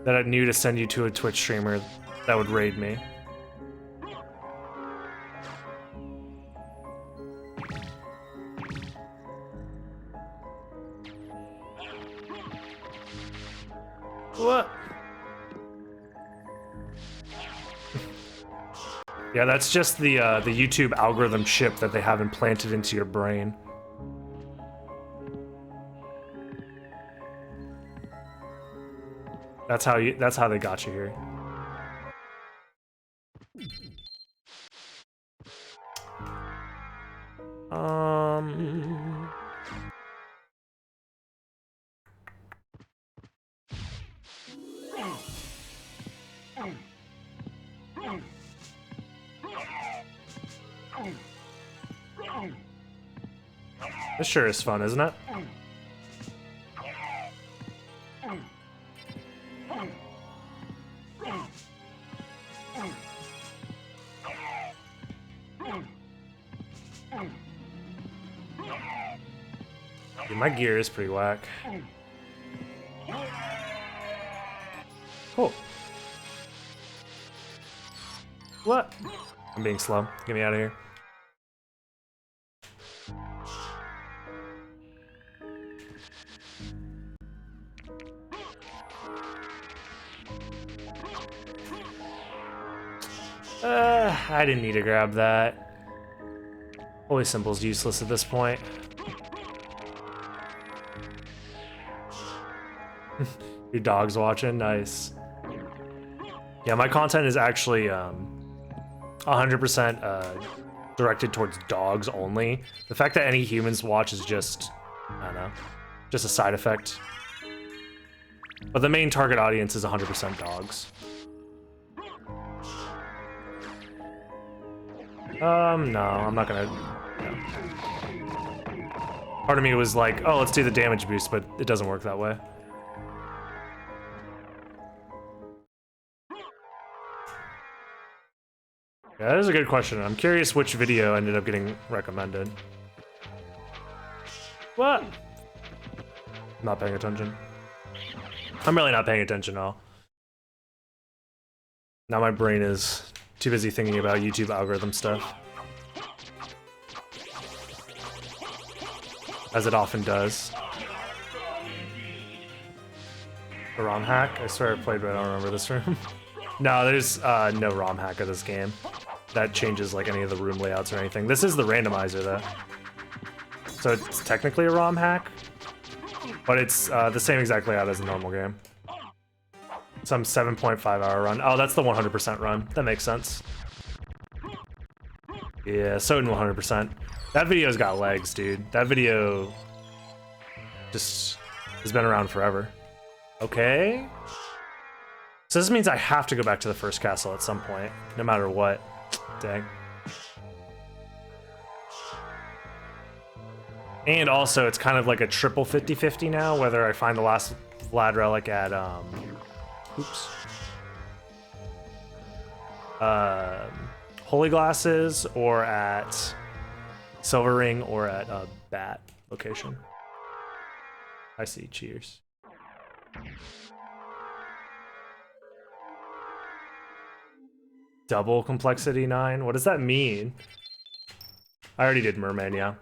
S1: that it knew to send you to a Twitch streamer that would raid me. What? Yeah, that's just the YouTube algorithm chip that they have implanted into your brain. That's how they got you here. This sure is fun, isn't it? Dude, my gear is pretty whack. Oh. What? I'm being slow. Get me out of here. I didn't need to grab that. Holy Symbol's useless at this point. Your dog's watching? Nice. Yeah, my content is actually 100% directed towards dogs only. The fact that any humans watch is just, I don't know, just a side effect. But the main target audience is 100% dogs. No, I'm not gonna... No. Part of me was like, oh, let's do the damage boost, but it doesn't work that way. Yeah, that is a good question. I'm curious which video ended up getting recommended. What? Not paying attention. I'm really not paying attention at all. Now my brain is too busy thinking about YouTube algorithm stuff. As it often does. A ROM hack? I swear I played, but I don't remember this room. No, there's no ROM hack of this game. That changes like any of the room layouts or anything. This is the randomizer though. So it's technically a ROM hack, but it's the same exact layout as a normal game. some 7.5-hour run. Oh, that's the 100% run. That makes sense. Yeah, Soden 100%. That video's got legs, dude. That video just has been around forever. Okay. So this means I have to go back to the first castle at some point, no matter what. Dang. And also, it's kind of like a triple 50-50 now, whether I find the last Vlad relic at, oops. Holy Glasses, or at Silver Ring, or at a Bat location. I see, cheers. Double complexity 9? What does that mean? I already did Merman, yeah.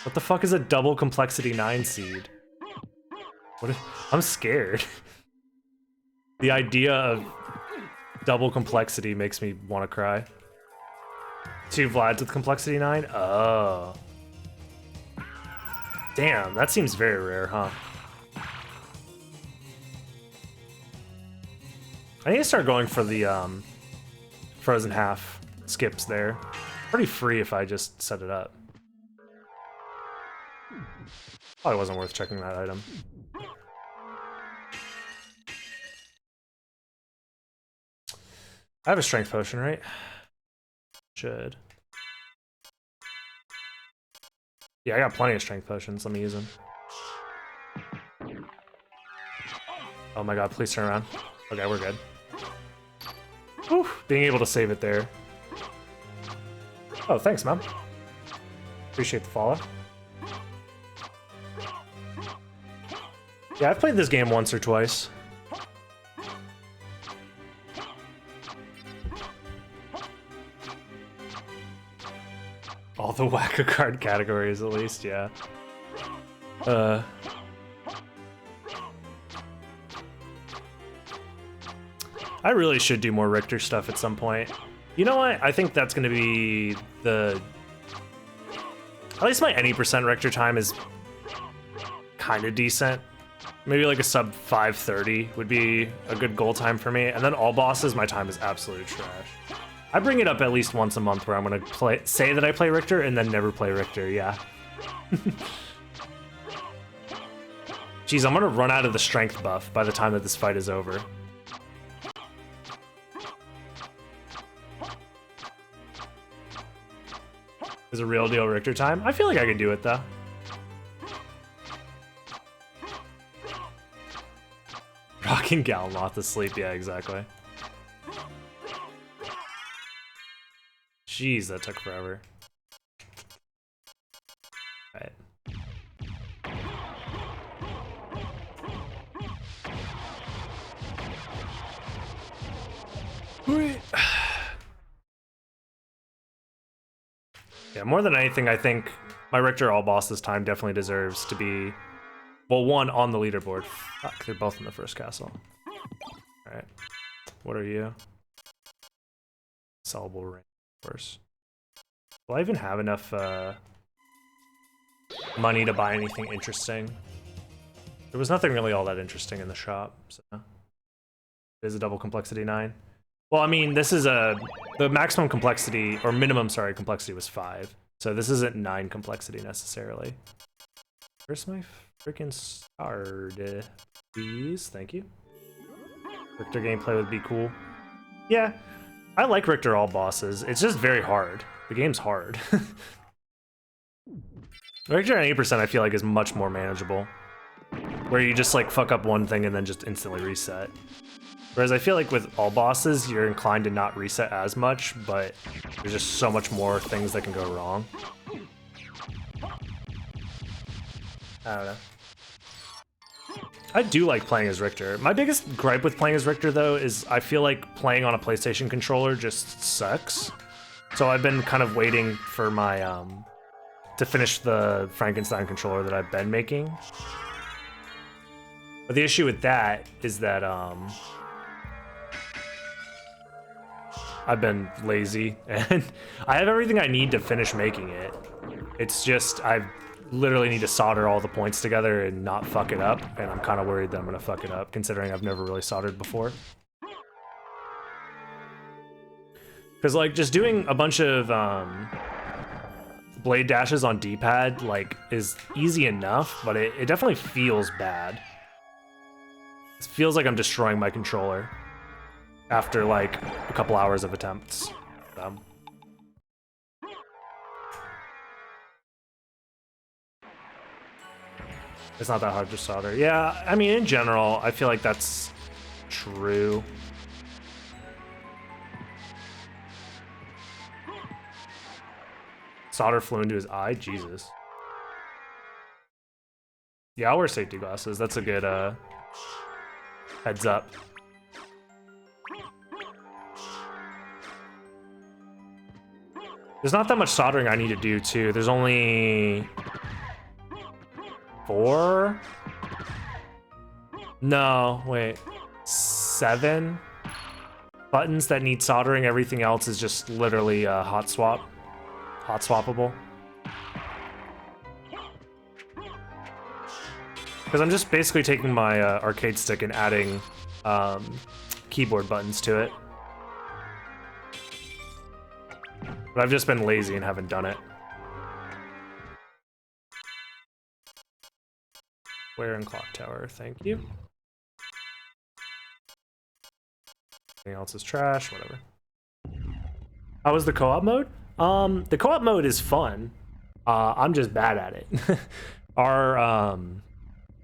S1: What the fuck is a double complexity 9 seed? What if, I'm scared. The idea of double complexity makes me want to cry. 2 Vlads with complexity 9? Oh. Damn, that seems very rare, huh? I need to start going for the frozen half skips there. Pretty free if I just set it up. Probably wasn't worth checking that item. I have a strength potion, right? Should. Yeah, I got plenty of strength potions. Let me use them. Oh my god, please turn around. Okay, we're good. Whew, being able to save it there. Oh, thanks, Mom. Appreciate the follow. Yeah, I've played this game once or twice. All the wacko card categories, at least, yeah. I really should do more Richter stuff at some point. You know what? I think that's gonna be the... At least my any % Richter time is kind of decent. Maybe like a sub 530 would be a good goal time for me. And then all bosses, my time is absolute trash. I bring it up at least once a month where I'm gonna say that I play Richter and then never play Richter, yeah. Jeez, I'm gonna run out of the strength buff by the time that this fight is over. Is a real deal Richter time? I feel like I could do it though. Rocking Galmoth to sleep, yeah, exactly. Jeez, that took forever. Alright. Yeah, more than anything, I think my Richter all bosses time definitely deserves to be, well, one on the leaderboard. Fuck, they're both in the first castle. Alright. What are you? Sellable ring, of course. Will I even have enough money to buy anything interesting? There was nothing really all that interesting in the shop, so. It is a double complexity 9. Well, I mean, this is the maximum complexity, or minimum, sorry, complexity was 5. So this isn't 9 complexity necessarily. Where's my freaking start? Please, thank you. Richter gameplay would be cool. Yeah, I like Richter all bosses. It's just very hard. The game's hard. Richter at 8% I feel like is much more manageable. Where you just like fuck up one thing and then just instantly reset. Whereas I feel like with all bosses, you're inclined to not reset as much, but there's just so much more things that can go wrong. I don't know. I do like playing as Richter. My biggest gripe with playing as Richter, though, is I feel like playing on a PlayStation controller just sucks. So I've been kind of waiting for my, to finish the Frankenstein controller that I've been making. But the issue with that is that, I've been lazy, and I have everything I need to finish making it. It's just, I've literally need to solder all the points together and not fuck it up, and I'm kind of worried that I'm gonna fuck it up, considering I've never really soldered before. Because like just doing a bunch of blade dashes on D-pad like is easy enough, but it definitely feels bad. It feels like I'm destroying my controller after like a couple hours of attempts. So. It's not that hard to solder. Yeah, I mean, in general, I feel like that's true. Solder flew into his eye? Jesus. Yeah, I'll wear safety glasses. That's a good heads up. There's not that much soldering I need to do, too. There's only 4? No, wait. 7 buttons that need soldering. Everything else is just literally hot swappable. Because I'm just basically taking my arcade stick and adding keyboard buttons to it. But I've just been lazy and haven't done it. Square and clock tower, thank you. Anything else is trash, whatever. How was the co-op mode? The co-op mode is fun. I'm just bad at it. Our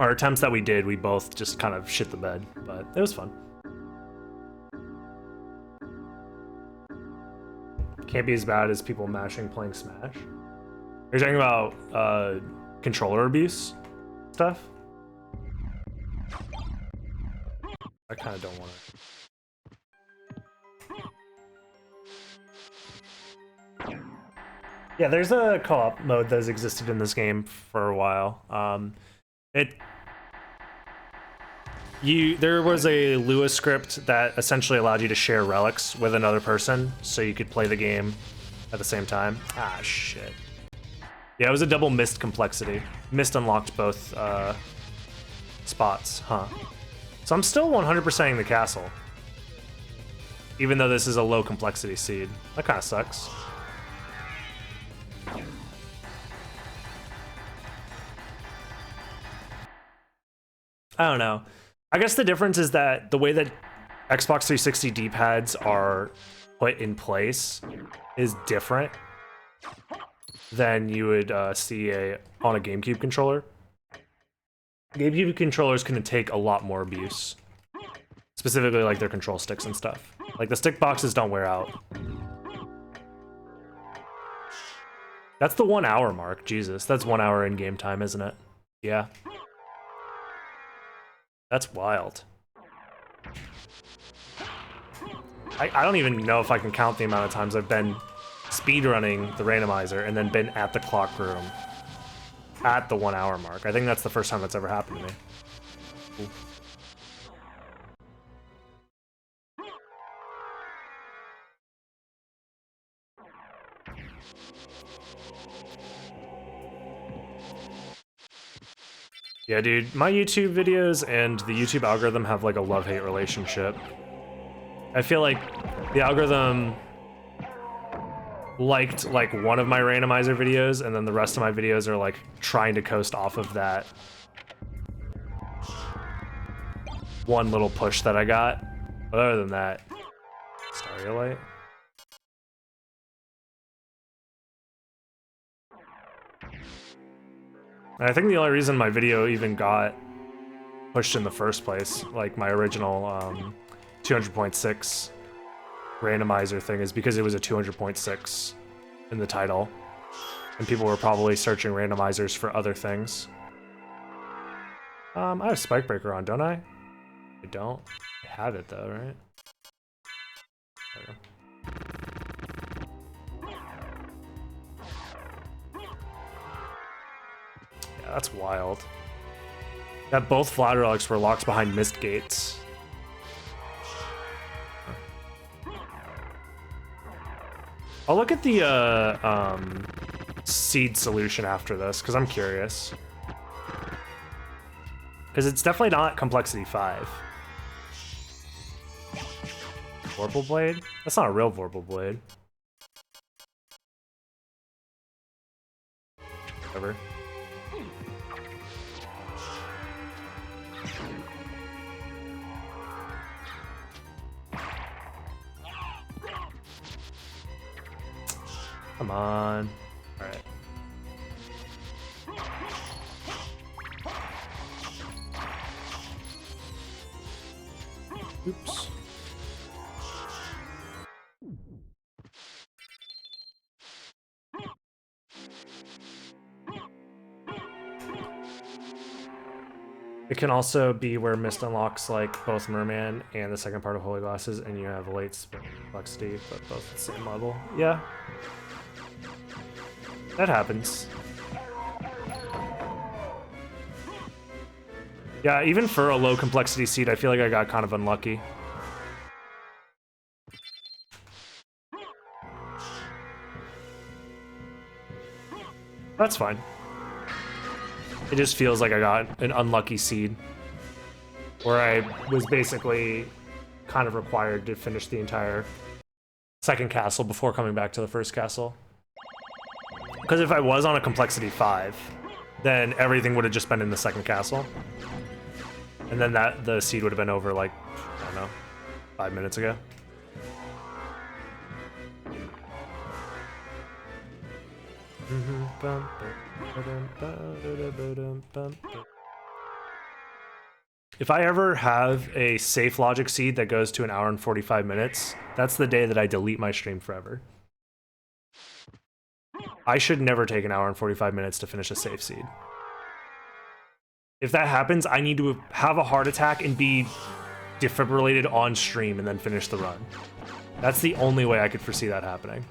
S1: attempts that we did, we both just kind of shit the bed, but it was fun. Can't be as bad as people mashing playing Smash. You're talking about controller abuse stuff? I kind of don't want to. Yeah, there's a co-op mode that has existed in this game for a while. There was a Lua script that essentially allowed you to share relics with another person, so you could play the game at the same time. Ah, shit. Yeah, it was a double mist complexity. Mist unlocked both spots, huh? So I'm still 100%ing the castle, even though this is a low complexity seed. That kind of sucks. I don't know. I guess the difference is that the way that Xbox 360 D-pads are put in place is different than you would see on a GameCube controller. GameCube controllers can take a lot more abuse, specifically like their control sticks and stuff. Like the stick boxes don't wear out. That's the 1 hour mark. Jesus, that's 1 hour in game time, isn't it? Yeah. That's wild. I don't even know if I can count the amount of times I've been speedrunning the randomizer and then been at the clock room at the 1 hour mark. I think that's the first time that's ever happened to me. Ooh. Yeah, dude, my YouTube videos and the YouTube algorithm have like a love-hate relationship. I feel like the algorithm liked like one of my randomizer videos, and then the rest of my videos are like trying to coast off of that one little push that I got. But other than that, Starry Light. And I think the only reason my video even got pushed in the first place, like my original 200.6 randomizer thing, is because it was a 200.6 in the title. And people were probably searching randomizers for other things. I have Spike Breaker on, don't I? I don't. I have it though, right? There we go. Yeah, that's wild. That both Flat Relics were locked behind mist gates. I'll look at the seed solution after this, because I'm curious. Because it's definitely not complexity 5. Vorpal Blade? That's not a real Vorpal Blade. Whatever. Come on. All right. Oops. It can also be where Mist unlocks like both Merman and the second part of Holy Glasses, and you have a late complexity, but both at the same level. Yeah. That happens. Yeah, even for a low complexity seed, I feel like I got kind of unlucky. That's fine. It just feels like I got an unlucky seed, where I was basically kind of required to finish the entire second castle before coming back to the first castle. Because if I was on a complexity 5, then everything would have just been in the second castle. And then the seed would have been over like, I don't know, 5 minutes ago. If I ever have a safe logic seed that goes to 1 hour and 45 minutes, that's the day that I delete my stream forever. I should never take 1 hour and 45 minutes to finish a safe seed. If that happens, I need to have a heart attack and be defibrillated on stream and then finish the run. That's the only way I could foresee that happening.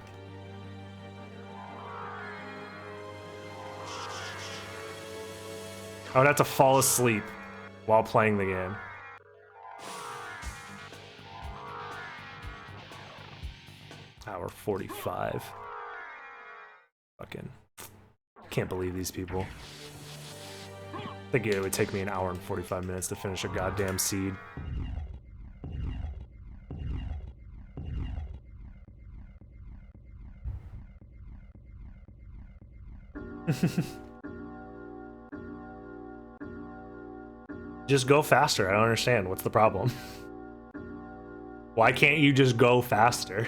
S1: I would have to fall asleep while playing the game. Hour 45. Fucking can't believe these people. I think it would take me 1 hour and 45 minutes to finish a goddamn seed. Just go faster. I don't understand. What's the problem? Why can't you just go faster?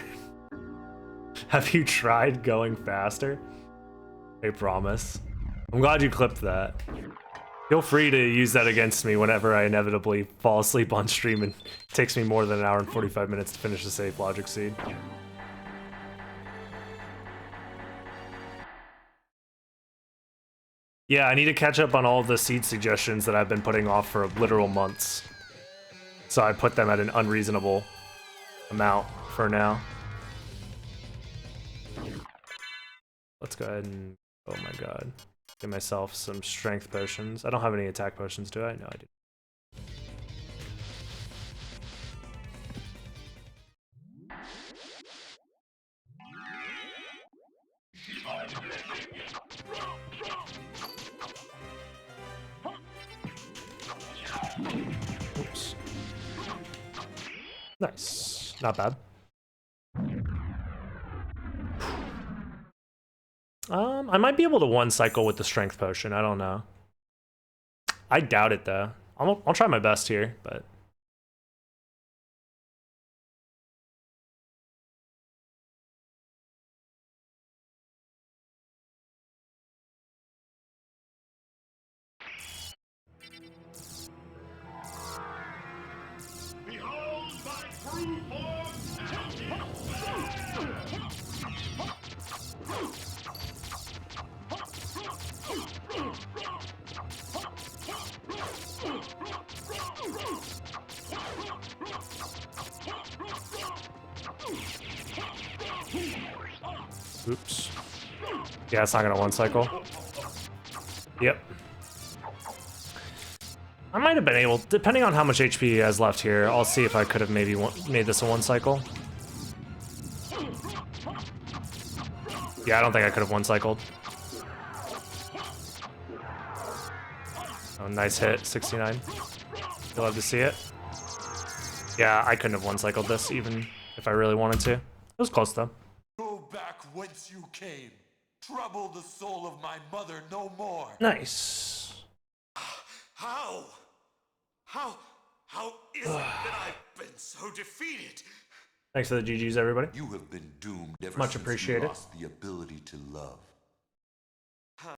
S1: Have you tried going faster? I promise. I'm glad you clipped that. Feel free to use that against me whenever I inevitably fall asleep on stream and it takes me more than 1 hour and 45 minutes to finish a safe logic seed. Yeah, I need to catch up on all of the seed suggestions that I've been putting off for literal months. So I put them at an unreasonable amount for now. Let's go ahead and... oh my god. Get myself some strength potions. I don't have any attack potions, do I? No, I do. Oops. Nice. Not bad. I might be able to one cycle with the strength potion. I don't know. I doubt it though. I'll try my best here, but oops. Yeah, it's not gonna one cycle. Yep. I might have been able, depending on how much HP he has left here, I'll see if I could have maybe made this a one cycle. Yeah, I don't think I could have one cycled. Oh, nice hit, 69. You'll love to see it. Yeah, I couldn't have one-cycled this even if I really wanted to. It was close though.
S2: Go back whence you came. Trouble the soul of my mother no more.
S1: Nice.
S3: How? How is it that I've been so defeated?
S1: Thanks for the GGs, everybody.
S2: You have been doomed ever
S1: Much
S2: since
S1: appreciated.
S2: you lost the ability to love.